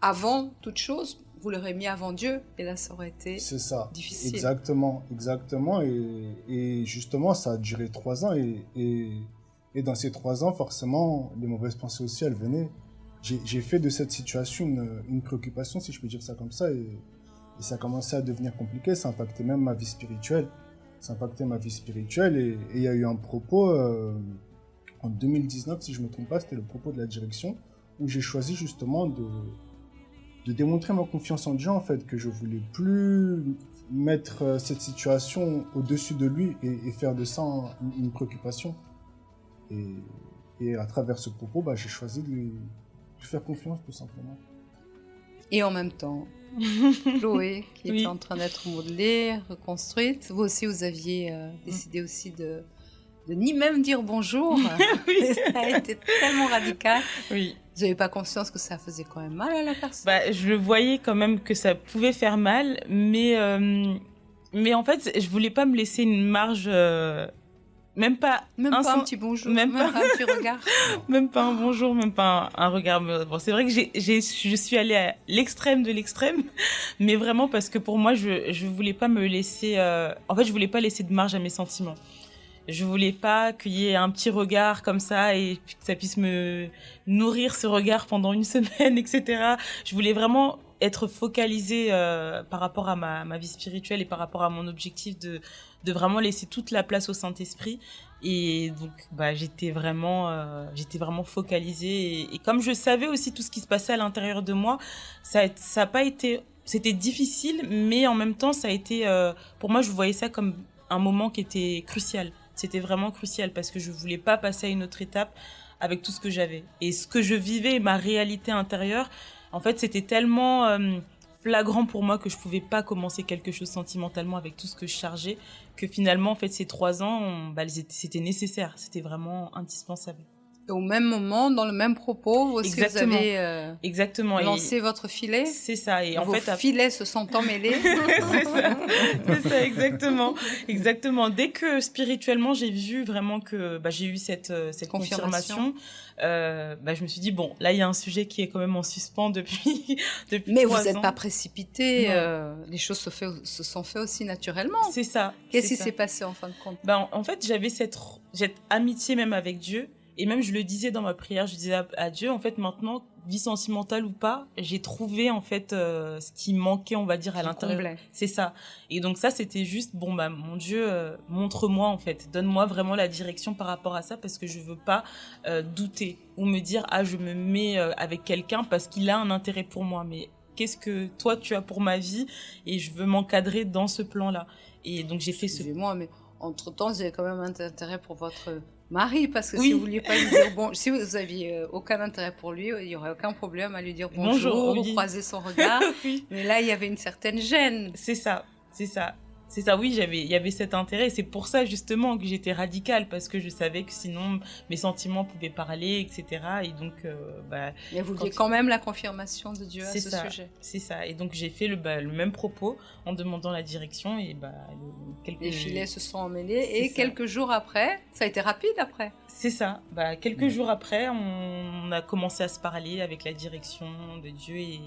avant toute chose, vous l'aurez mis avant Dieu, et là, ça aurait été difficile. C'est ça, exactement. Et justement, ça a duré 3 ans, et dans ces 3 ans, forcément, les mauvaises pensées aussi, elles venaient. J'ai fait de cette situation une préoccupation, si je peux dire ça comme ça, et ça a commencé à devenir compliqué, ça impactait même ma vie spirituelle. Et il y a eu un propos, en 2019, si je ne me trompe pas, c'était le propos de la direction, où j'ai choisi justement de démontrer ma confiance en Dieu, en fait, que je voulais plus mettre cette situation au-dessus de lui et faire de ça une préoccupation. Et à travers ce propos, j'ai choisi de lui faire confiance, tout simplement. Et en même temps, Chloé, qui était en train d'être modelée, reconstruite, vous aussi, vous aviez décidé aussi de ni même dire bonjour. Ça a été tellement radical. Oui. Vous n'avez pas conscience que ça faisait quand même mal à la personne? Je voyais quand même que ça pouvait faire mal, mais en fait, je voulais pas me laisser une marge, même pas un petit bonjour, même pas un petit regard. Même pas un bonjour, même pas un regard. Bon, c'est vrai que je suis allée à l'extrême de l'extrême, mais vraiment parce que pour moi, je voulais pas me laisser. En fait, je voulais pas laisser de marge à mes sentiments. Je voulais pas qu'il y ait un petit regard comme ça et que ça puisse me nourrir ce regard pendant une semaine, etc. Je voulais vraiment être focalisée par rapport à ma vie spirituelle et par rapport à mon objectif de vraiment laisser toute la place au Saint-Esprit. Et donc, j'étais vraiment focalisée. Et comme je savais aussi tout ce qui se passait à l'intérieur de moi, ça a pas été... C'était difficile, mais en même temps, ça a été... pour moi, je voyais ça comme un moment qui était crucial. C'était vraiment crucial parce que je voulais pas passer à une autre étape avec tout ce que j'avais. Et ce que je vivais, ma réalité intérieure, en fait, c'était tellement flagrant pour moi que je pouvais pas commencer quelque chose sentimentalement avec tout ce que je chargeais, que finalement, en fait, ces 3 ans, c'était nécessaire. C'était vraiment indispensable. Et au même moment, dans le même propos, vous aussi, vous avez lancé votre filet. C'est ça. Et vos filets se sont emmêlés. C'est ça, exactement. Dès que spirituellement, j'ai vu vraiment que j'ai eu cette confirmation, je me suis dit, bon, là, il y a un sujet qui est quand même en suspens depuis Mais 3 ans. vous n'êtes pas précipité. Les choses se sont faites aussi naturellement. C'est ça. Qu'est-ce qui s'est passé en fin de compte? En fait, j'avais cette amitié même avec Dieu. Et même, je le disais dans ma prière, je disais à Dieu, en fait, maintenant, vie sentimentale ou pas, j'ai trouvé en fait ce qui manquait, on va dire, à l'intérieur. Comblait. C'est ça. Et donc ça, c'était juste, bon bah mon Dieu, montre-moi en fait, donne-moi vraiment la direction par rapport à ça, parce que je veux pas douter ou me dire ah je me mets avec quelqu'un parce qu'il a un intérêt pour moi, mais qu'est-ce que toi tu as pour ma vie et je veux m'encadrer dans ce plan-là. Et donc j'ai fait ce. Excusez-moi, mais entre-temps, vous avez quand même un intérêt pour votre mari, parce que Oui. si vous vouliez pas lui dire bon, si vous aviez aucun intérêt pour lui, il y aurait aucun problème à lui dire bonjour, oui. ou croiser son regard. Oui. Mais là, il y avait une certaine gêne. C'est ça. Oui, il y avait cet intérêt. C'est pour ça, justement, que j'étais radicale, parce que je savais que sinon, mes sentiments pouvaient parler, etc. Et donc, Mais vous vouliez quand même la confirmation de Dieu à C'est ce ça. sujet. C'est ça. Et donc, j'ai fait le même propos en demandant la direction. Et Les filets se sont emmêlés. C'est Et ça. quelques jours après, ça a été rapide après. C'est ça. Quelques jours après, on a commencé à se parler avec la direction de Dieu et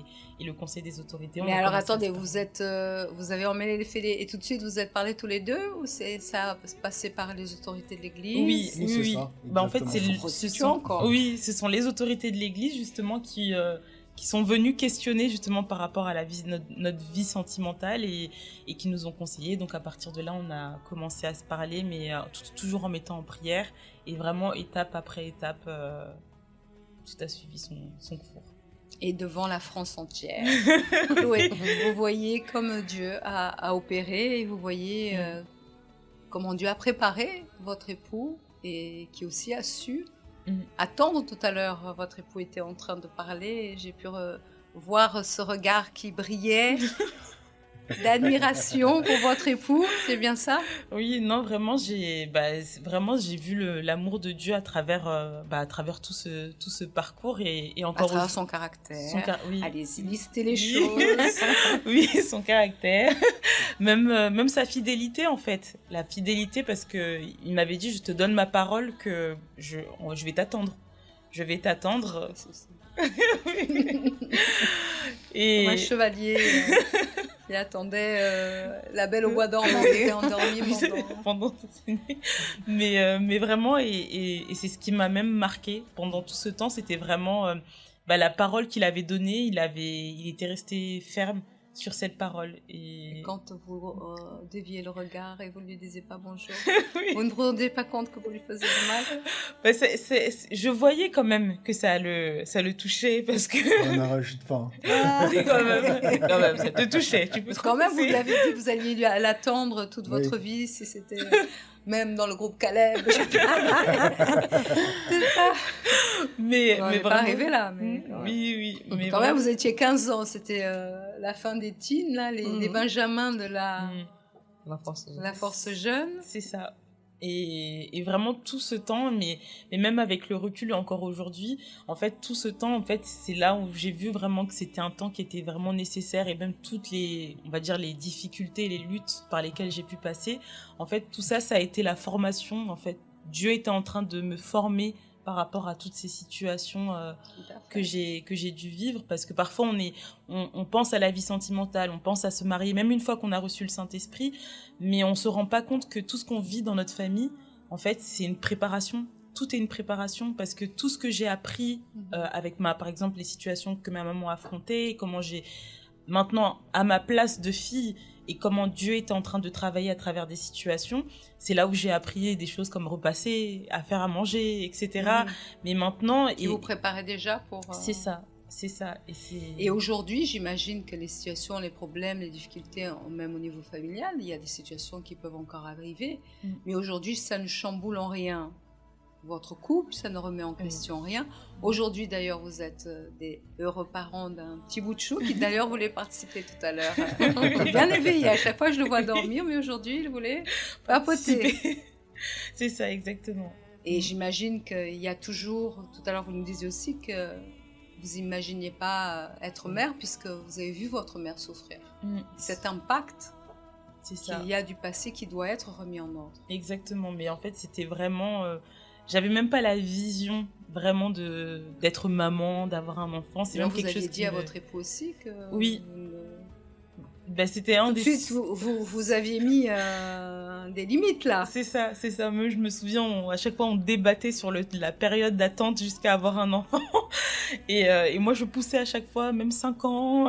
le conseil des autorités. On Mais a alors commencé à attendez, se parler. vous avez emmêlé les filets et tout de suite vous êtes parlé tous les deux, ou ça a passé par les autorités de l'Église? Oui, Oui, c'est ça, En fait, exactement. ce Prostitution, sont, encore. oui, ce sont les autorités de l'Église justement qui sont venues questionner justement par rapport à notre vie sentimentale et qui nous ont conseillé. Donc à partir de là, on a commencé à se parler, mais toujours en mettant en prière et vraiment étape après étape, tout a suivi son cours. Et devant la France entière. Oui, vous voyez comme Dieu a opéré, et vous voyez comment Dieu a préparé votre époux, et qui aussi a su attendre. Tout à l'heure, votre époux était en train de parler et j'ai pu voir ce regard qui brillait d'admiration pour votre époux, c'est bien ça? Oui, non, vraiment, j'ai vu l'amour de Dieu à travers tout ce parcours et À encore travers son caractère. oui. Allez-y, listez les Oui. choses. Oui, son caractère, même sa fidélité en fait, la fidélité, parce que il m'avait dit je te donne ma parole que je vais t'attendre, et Comme un chevalier qui attendait la belle au bois dormant qui était endormie pendant... pendant cette année. Mais vraiment, et c'est ce qui m'a même marqué pendant tout ce temps, c'était vraiment la parole qu'il avait donnée, il était resté ferme sur cette parole. Et quand vous déviez le regard et vous ne lui disiez pas bonjour, Oui. vous ne vous rendiez pas compte que vous lui faisiez du mal? Je voyais quand même que ça le touchait, parce que On n'en rajoute pas. quand même, ça te touchait. Tu peux Parce que quand même, vous confesser. l'avez dit que vous alliez l'attendre toute Oui. votre vie, si c'était même dans le groupe Caleb. Je sais pas. C'est ça. Mais On n'est pas vraiment- arrivé là. Mais, Oui, mais quand même, vraiment- vous étiez 15 ans. C'était la fin des teens, là, les benjamins de la force jeune. C'est ça. Et vraiment tout ce temps, mais même avec le recul encore aujourd'hui, en fait, tout ce temps, en fait, c'est là où j'ai vu vraiment que c'était un temps qui était vraiment nécessaire, et même toutes les, on va dire, les difficultés, les luttes par lesquelles j'ai pu passer, en fait, tout ça, ça a été la formation, en fait. Dieu était en train de me former par rapport à toutes ces situations que j'ai dû vivre, parce que parfois on pense à la vie sentimentale, on pense à se marier, même une fois qu'on a reçu le Saint-Esprit, mais on se rend pas compte que tout ce qu'on vit dans notre famille, en fait, c'est une préparation. Tout est une préparation, parce que tout ce que j'ai appris avec par exemple, les situations que ma maman a affrontées, comment j'ai maintenant à ma place de fille, et comment Dieu était en train de travailler à travers des situations, c'est là où j'ai appris des choses comme repasser, à faire à manger, etc. Mais maintenant... Et vous préparez déjà pour... C'est ça. Et aujourd'hui, j'imagine que les situations, les problèmes, les difficultés, même au niveau familial, il y a des situations qui peuvent encore arriver. Mais aujourd'hui, ça ne chamboule en rien votre couple, ça ne remet en question rien. Aujourd'hui, d'ailleurs, vous êtes des heureux parents d'un petit bout de chou qui, d'ailleurs, voulait participer tout à l'heure. Bien éveillé. À chaque fois, je le vois dormir, mais aujourd'hui, il voulait papoter. C'est ça, exactement. Et j'imagine qu'il y a toujours... Tout à l'heure, vous nous disiez aussi que vous n'imaginiez pas être mère, puisque vous avez vu votre mère souffrir. Cet impact qu'il y a du passé qui doit être remis en ordre. Exactement. Mais en fait, c'était vraiment... J'avais même pas la vision vraiment d'être maman, d'avoir un enfant. C'est Donc même quelque vous aviez chose dit à votre époux aussi que... Oui. Ben, c'était un Tout de des... suite, vous aviez mis des limites là. C'est ça, c'est ça. Moi, je me souviens, à chaque fois, on débattait sur la période d'attente jusqu'à avoir un enfant. Et moi, je poussais à chaque fois, même 5 ans.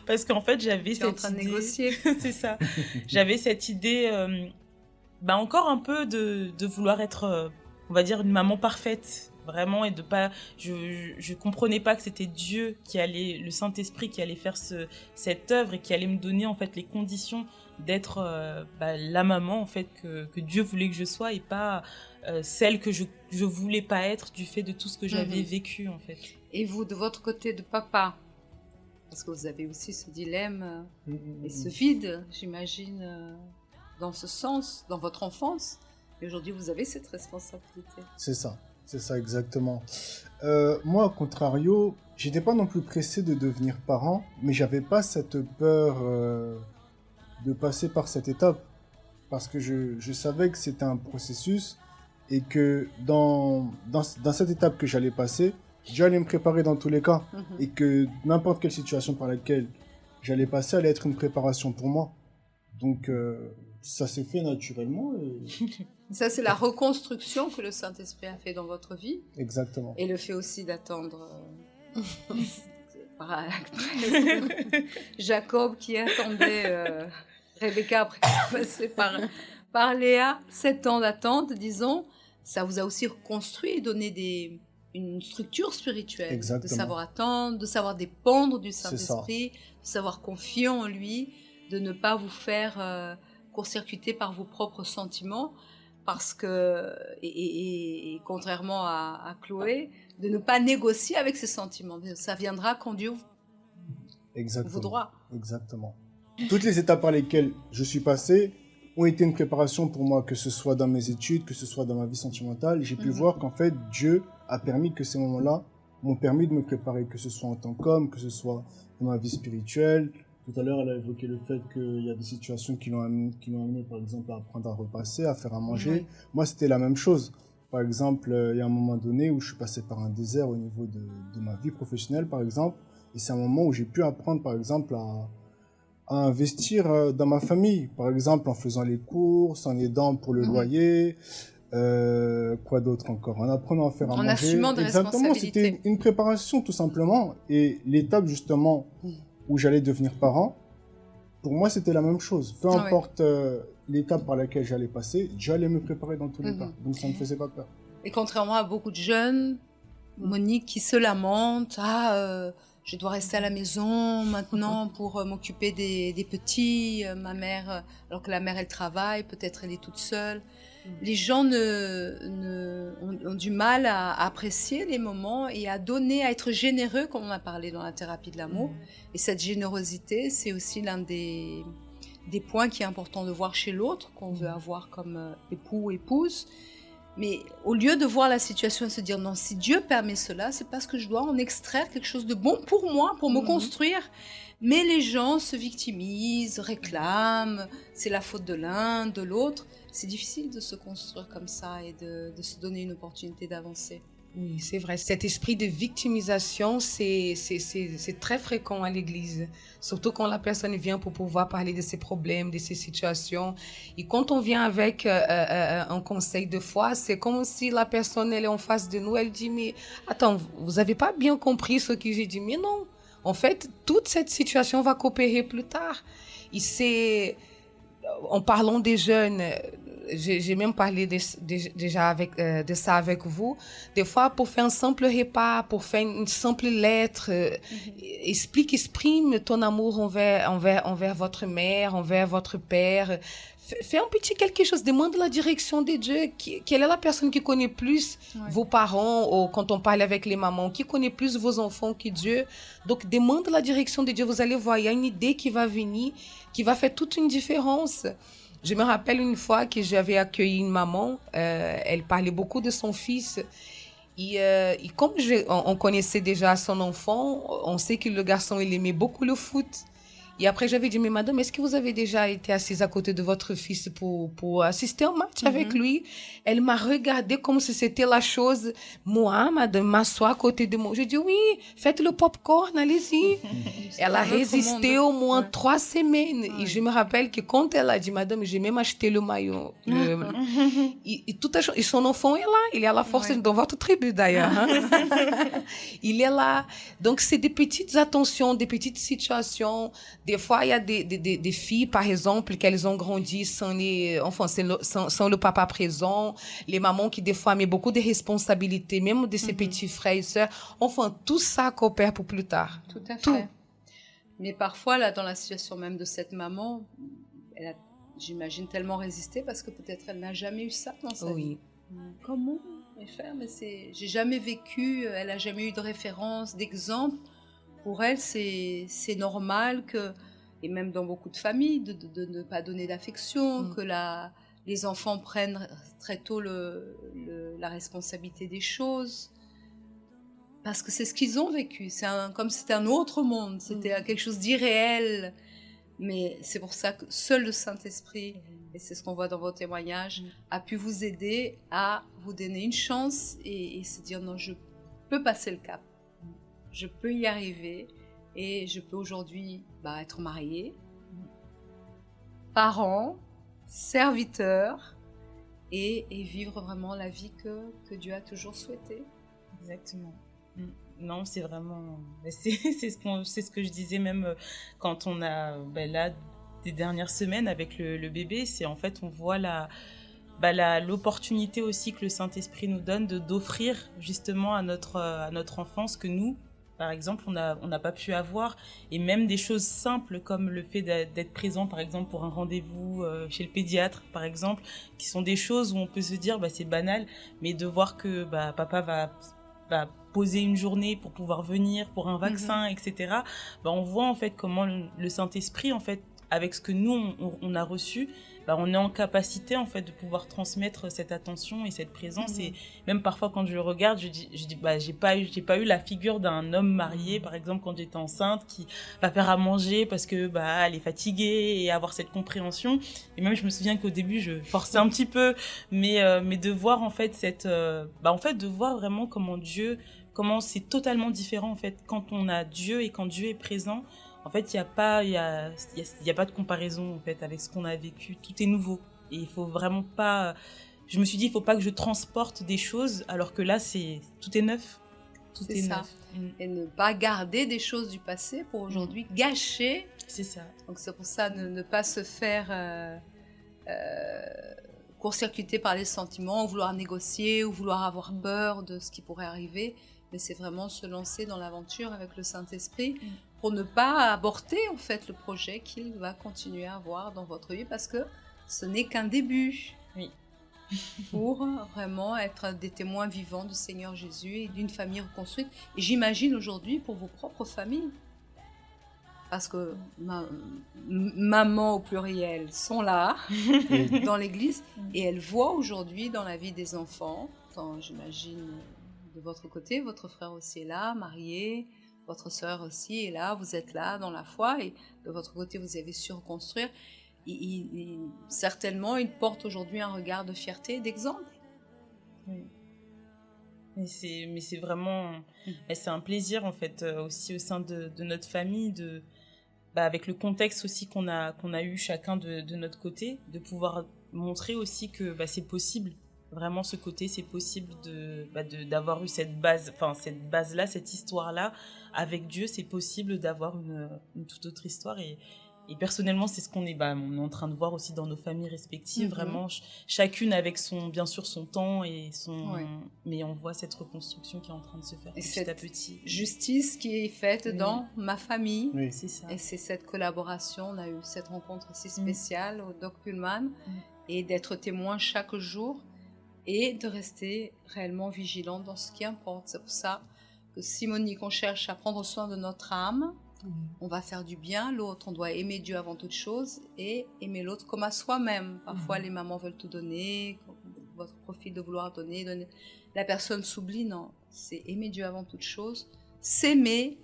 Parce qu'en fait, j'avais Tu es en cette train de idée... négocier. C'est ça. J'avais cette idée, encore un peu de vouloir être, on va dire, une maman parfaite. Vraiment, et de pas... Je comprenais pas que c'était Dieu qui allait, le Saint-Esprit qui allait faire cette œuvre et qui allait me donner, en fait, les conditions d'être la maman, en fait, que Dieu voulait que je sois et pas celle que je voulais pas être du fait de tout ce que j'avais vécu, en fait. Et vous, de votre côté de papa, parce que vous avez aussi ce dilemme et ce vide, j'imagine, dans ce sens, dans votre enfance. Et aujourd'hui, vous avez cette responsabilité. C'est ça exactement. Moi, au contrario, j'étais pas non plus pressé de devenir parent, mais j'avais pas cette peur de passer par cette étape, parce que je savais que c'était un processus et que dans cette étape que j'allais passer, Dieu allait me préparer dans tous les cas, et que n'importe quelle situation par laquelle j'allais passer allait être une préparation pour moi. Donc ça s'est fait naturellement. Ça, c'est la reconstruction que le Saint-Esprit a fait dans votre vie. Exactement. Et le fait aussi d'attendre Jacob qui attendait Rebecca après passer par Léa. 7 ans d'attente, disons. Ça vous a aussi reconstruit et donné une structure spirituelle. Exactement. De savoir attendre, de savoir dépendre du Saint-Esprit, de savoir confier en lui, de ne pas vous faire court-circuiter par vos propres sentiments. Parce que, et contrairement à Chloé, de ne pas négocier avec ses sentiments. Ça viendra quand Dieu voudra. Exactement. Toutes les étapes par lesquelles je suis passé ont été une préparation pour moi, que ce soit dans mes études, que ce soit dans ma vie sentimentale. J'ai pu voir qu'en fait, Dieu a permis que ces moments-là m'ont permis de me préparer, que ce soit en tant qu'homme, que ce soit dans ma vie spirituelle. Tout à l'heure, elle a évoqué le fait qu'il y a des situations qui l'ont amené, par exemple, à apprendre à repasser, à faire à manger. Moi, c'était la même chose. Par exemple, il y a un moment donné où je suis passé par un désert au niveau de ma vie professionnelle, par exemple. Et c'est un moment où j'ai pu apprendre, par exemple, à investir dans ma famille. Par exemple, en faisant les courses, en aidant pour le loyer. Quoi d'autre encore? En apprenant à faire à manger. En assumant des Exactement, responsabilités. c'était une préparation, tout simplement. Et l'étape, justement... où j'allais devenir parent, pour moi, c'était la même chose. Peu importe l'étape par laquelle j'allais passer, j'allais me préparer dans tous les cas. Donc, ça ne me faisait pas peur. Et contrairement à beaucoup de jeunes, Monique qui se lamente, je dois rester à la maison maintenant pour m'occuper des petits, ma mère, alors que la mère, elle travaille, peut-être elle est toute seule. Les gens ont du mal à apprécier les moments et à donner, à être généreux, comme on a parlé dans la thérapie de l'amour. Et cette générosité, c'est aussi l'un des points qui est important de voir chez l'autre, qu'on veut avoir comme époux ou épouse. Mais au lieu de voir la situation et se dire non, si Dieu permet cela, c'est parce que je dois en extraire quelque chose de bon pour moi, pour me construire. Mais les gens se victimisent, réclament, c'est la faute de l'un, de l'autre. C'est difficile de se construire comme ça et de se donner une opportunité d'avancer. Oui, c'est vrai. Cet esprit de victimisation, c'est très fréquent à l'église. Surtout quand la personne vient pour pouvoir parler de ses problèmes, de ses situations. Et quand on vient avec un conseil de foi, c'est comme si la personne, elle est en face de nous, elle dit, mais attends, vous n'avez pas bien compris ce que j'ai dit. Mais non, en fait, toute cette situation va coopérer plus tard. Et c'est, en parlant des jeunes, j'ai même parlé déjà de ça avec vous. Des fois, pour faire un simple repas, pour faire une simple lettre, exprime ton amour envers votre mère, envers votre père. Fais un petit quelque chose, demande la direction de Dieu. Quelle est la personne qui connaît plus vos parents, ou quand on parle avec les mamans, qui connaît plus vos enfants que Dieu. Donc, demande la direction de Dieu. Vous allez voir, il y a une idée qui va venir, qui va faire toute une différence. Je me rappelle une fois que j'avais accueilli une maman, elle parlait beaucoup de son fils. Et comme on connaissait déjà son enfant, on sait que le garçon, il aimait beaucoup le foot. Et après, j'avais dit, mais madame, est-ce que vous avez déjà été assise à côté de votre fils pour assister au match avec lui? Elle m'a regardé comme si c'était la chose, moi, madame, m'asseoir à côté de moi. J'ai dit, oui, faites le popcorn, allez-y. Elle a résisté au moins 3 semaines. Et je me rappelle que quand elle a dit, madame, j'ai même acheté le maillot. Et son enfant est là. Il est à la force dans votre tribu, d'ailleurs. Hein. Il est là. Donc, c'est des petites attentions, des petites situations. Des fois, il y a des filles, par exemple, qu'elles ont grandi sans le papa présent. Les mamans qui, des fois, mettent beaucoup de responsabilités, même de ses petits frères et sœurs. Enfin, tout ça coopère pour plus tard. Tout à fait. Mais parfois, là, dans la situation même de cette maman, elle a, j'imagine, tellement résisté parce que peut-être elle n'a jamais eu ça dans sa vie. Comment faire? Mais j'ai jamais vécu, elle n'a jamais eu de référence, d'exemple. Pour elle, c'est normal que, et même dans beaucoup de familles, de ne pas donner d'affection, que les enfants prennent très tôt la responsabilité des choses. Parce que c'est ce qu'ils ont vécu. Comme c'était un autre monde, c'était quelque chose d'irréel. Mais c'est pour ça que seul le Saint-Esprit, et c'est ce qu'on voit dans vos témoignages, a pu vous aider à vous donner une chance et se dire non, je peux passer le cap. Je peux y arriver et je peux aujourd'hui être mariée, parent, serviteur et vivre vraiment la vie que Dieu a toujours souhaitée. Exactement. Non, c'est vraiment... C'est ce que je disais même quand on a, là, des dernières semaines avec le bébé. C'est en fait, on voit l'opportunité aussi que le Saint-Esprit nous donne d'offrir justement à notre enfance que nous, par exemple, on n'a pas pu avoir. Et même des choses simples comme le fait d'être présent, par exemple, pour un rendez-vous chez le pédiatre, par exemple, qui sont des choses où on peut se dire, c'est banal, mais de voir que papa va poser une journée pour pouvoir venir pour un vaccin, etc. On voit en fait comment le Saint-Esprit, en fait, avec ce que nous on a reçu, on est en capacité en fait de pouvoir transmettre cette attention et cette présence. Et même parfois quand je le regarde, je dis j'ai pas eu la figure d'un homme marié, par exemple quand j'étais enceinte, qui va faire à manger parce que elle est fatiguée, et avoir cette compréhension. Et même je me souviens qu'au début je forçais un petit peu, mais de voir en fait de voir vraiment comment c'est totalement différent en fait quand on a Dieu et quand Dieu est présent. En fait, il y a pas de comparaison en fait avec ce qu'on a vécu. Tout est nouveau et il faut vraiment pas. Je me suis dit, il faut pas que je transporte des choses alors que là, tout est neuf. Tout est ça. neuf. Et ne pas garder des choses du passé pour aujourd'hui gâcher. C'est ça. Donc c'est pour ça ne pas se faire court-circuiter par les sentiments, ou vouloir négocier, ou vouloir avoir peur de ce qui pourrait arriver. Mais c'est vraiment se lancer dans l'aventure avec le Saint-Esprit pour ne pas aborter en fait le projet qu'il va continuer à avoir dans votre vie, parce que ce n'est qu'un début. Oui. Pour vraiment être des témoins vivants du Seigneur Jésus et d'une famille reconstruite. Et j'imagine aujourd'hui pour vos propres familles, parce que maman au pluriel sont là dans l'église et elles voient aujourd'hui dans la vie des enfants, j'imagine de votre côté, votre frère aussi est là, marié, votre sœur aussi est là, vous êtes là dans la foi et de votre côté vous avez su reconstruire. Certainement, il porte aujourd'hui un regard de fierté et d'exemple. Oui. Mais c'est vraiment... c'est un plaisir, en fait, aussi au sein de notre famille, avec le contexte aussi qu'on a eu chacun de notre côté, de pouvoir montrer aussi que c'est possible. Vraiment, ce côté, c'est possible d'avoir eu cette base-là, cette histoire-là. Avec Dieu, c'est possible d'avoir une toute autre histoire. Et personnellement, c'est ce qu'on est en train de voir aussi dans nos familles respectives. Vraiment, chacune avec bien sûr son temps mais on voit cette reconstruction qui est en train de se faire petit à petit. Justice qui est faite dans ma famille. Oui. C'est ça. Et c'est cette collaboration. On a eu cette rencontre aussi spéciale au Doc Pullman et d'être témoin chaque jour et de rester réellement vigilant dans ce qui importe. C'est pour ça que Simonique, on cherche à prendre soin de notre âme. On va faire du bien, l'autre, on doit aimer Dieu avant toute chose et aimer l'autre comme à soi-même. Parfois, les mamans veulent tout donner, votre profil de vouloir donner. La personne s'oublie, non. C'est aimer Dieu avant toute chose, s'aimer,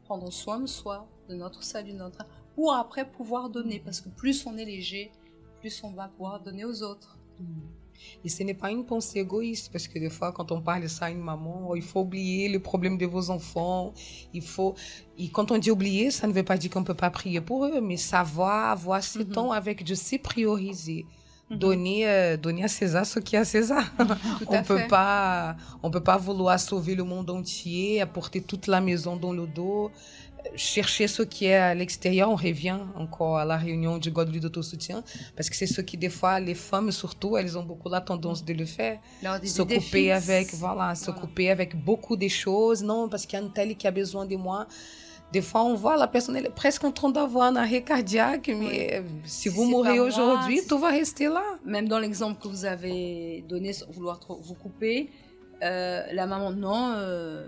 prendre soin de soi, de notre salut, de notre âme, pour après pouvoir donner. Parce que plus on est léger, plus on va pouvoir donner aux autres. Et ce n'est pas une pensée égoïste, parce que des fois, quand on parle de ça à une maman, oh, il faut oublier le problème de vos enfants. Et quand on dit oublier, ça ne veut pas dire qu'on ne peut pas prier pour eux, mais savoir avoir ce temps avec Dieu, c'est prioriser. Donner à César ce qui est à César. On peut pas vouloir sauver le monde entier, apporter toute la maison dans le dos, chercher ce qui est à l'extérieur. On revient encore à la réunion du God d'autosoutien, parce que c'est ce qui, des fois, les femmes surtout, elles ont beaucoup la tendance de le faire. S'occuper avec beaucoup de choses. Non, parce qu'il y a une telle qui a besoin de moi. Des fois, on voit la personne, elle est presque en train d'avoir un arrêt cardiaque, mais si vous mourrez aujourd'hui, tout va rester là. Même dans l'exemple que vous avez donné, vouloir vous couper, la maman, non,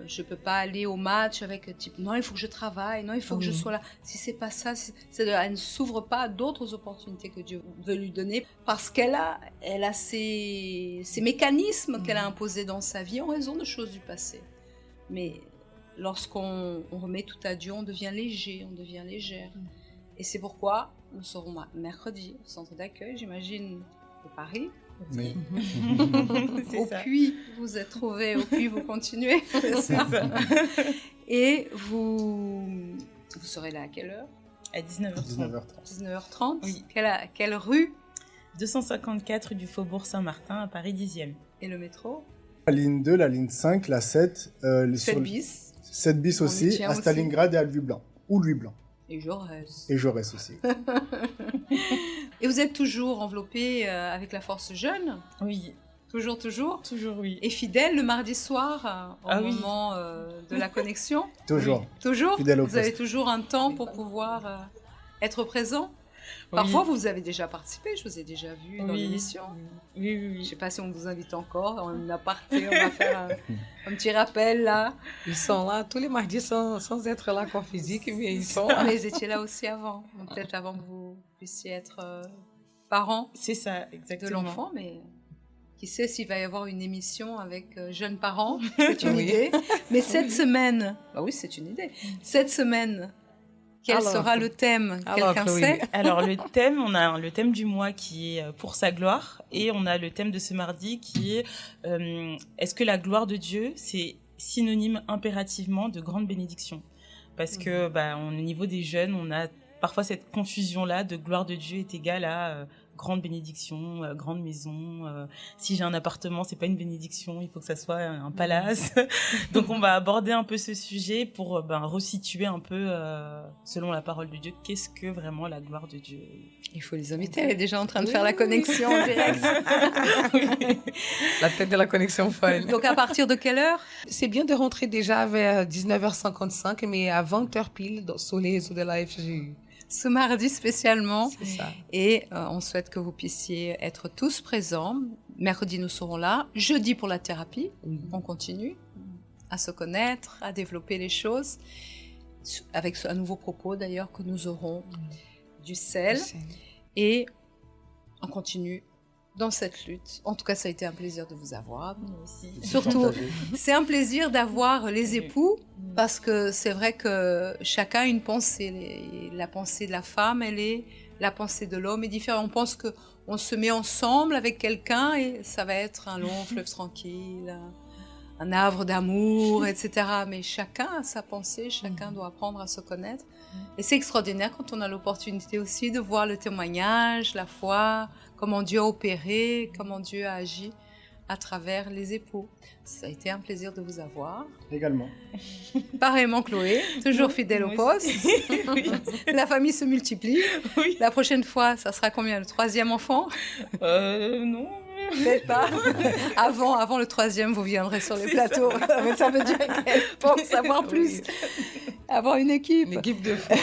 je ne peux pas aller au match avec type, non, il faut que je travaille, non, il faut que je sois là. Si ce n'est pas ça, elle ne s'ouvre pas à d'autres opportunités que Dieu veut lui donner, parce qu'elle a ces mécanismes qu'elle a imposés dans sa vie en raison de choses du passé. Mais lorsqu'on remet tout à Dieu, on devient léger, on devient légère. Et c'est pourquoi nous serons mercredi au centre d'accueil, j'imagine, de Paris. Oui. Au Puy, vous êtes trouvés, au Puy, vous continuez. C'est ça. Et vous serez là à quelle heure? À 19h30. 19h30. Oui. Quelle rue? 254 du Faubourg Saint-Martin à Paris 10e. Et le métro? La ligne 2, la ligne 5, la 7. 7 bis. 7 bis aussi, à Stalingrad et à Louis Blanc. Ou Louis Blanc. Et Jaurès. Et Jaurès aussi. Et vous êtes toujours enveloppé avec la force jeune? Oui. Toujours? Toujours, oui. Et fidèle le mardi soir, au moment de la connexion? Toujours. Oui. Toujours? Fidèle au vous poste. avez toujours un temps pour pouvoir être présent? Parfois, vous avez déjà participé, je vous ai déjà vu dans l'émission. Oui. Je ne sais pas si on vous invite encore, on a parté, on va faire un petit rappel là. Ils sont là tous les mardis sans être là en physique, mais ils sont Mais ils étaient là aussi avant, peut-être avant que vous puissiez être parents. C'est ça, exactement. De l'enfant, mais qui sait s'il va y avoir une émission avec jeunes parents, c'est une idée. Mais cette semaine, oui, c'est une idée. Cette semaine, quel sera le thème? Quelqu'un sait? Alors le thème, on a le thème du mois qui est pour sa gloire, et on a le thème de ce mardi qui est est-ce que la gloire de Dieu, c'est synonyme impérativement de grande bénédiction? Parce que au niveau des jeunes, on a parfois cette confusion-là de gloire de Dieu est égale à grande bénédiction, grande maison. Si j'ai un appartement, c'est pas une bénédiction, il faut que ça soit un palace. Donc on va aborder un peu ce sujet pour resituer un peu, selon la parole de Dieu, qu'est-ce que vraiment la gloire de Dieu? Il faut les inviter, elle est déjà en train de faire la connexion en direct. La tête de la connexion folle. Donc à partir de quelle heure? C'est bien de rentrer déjà vers 19h55, mais à 20h pile sur les réseaux de la FGU. Ce mardi spécialement. C'est ça. Et on souhaite que vous puissiez être tous présents. Mercredi, nous serons là. Jeudi pour la thérapie. On continue à se connaître, à développer les choses. Avec un nouveau propos d'ailleurs que nous aurons du sel. Et on continue dans cette lutte. En tout cas, ça a été un plaisir de vous avoir. Nous aussi. Surtout, c'est un plaisir d'avoir les époux, parce que c'est vrai que chacun a une pensée. La pensée de la femme, la pensée de l'homme est différente. On pense qu'on se met ensemble avec quelqu'un et ça va être un long fleuve tranquille, un havre d'amour, etc. Mais chacun a sa pensée, chacun doit apprendre à se connaître. Et c'est extraordinaire quand on a l'opportunité aussi de voir le témoignage, la foi, comment Dieu a opéré, comment Dieu a agi à travers les époux. Ça a été un plaisir de vous avoir. Également. Pareillement Chloé, toujours fidèle au poste. Oui. La famille se multiplie. Oui. La prochaine fois, ça sera combien? Le 3e enfant? Non. Peut-être pas. Avant le 3e, vous viendrez sur les plateaux. Mais ça veut dire qu'elle pense savoir plus. Avoir une équipe. Une équipe de foot.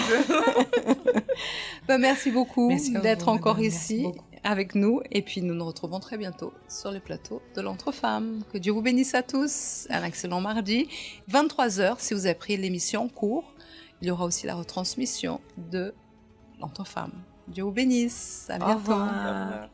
Merci beaucoup d'être vous, encore madame. ici avec nous. Et puis nous nous retrouvons très bientôt sur les plateaux de l'Entre-Femmes. Que Dieu vous bénisse à tous. Un excellent mardi. 23h, si vous avez pris l'émission en cours, il y aura aussi la retransmission de l'Entre-Femmes. Dieu vous bénisse. À bientôt. Au revoir.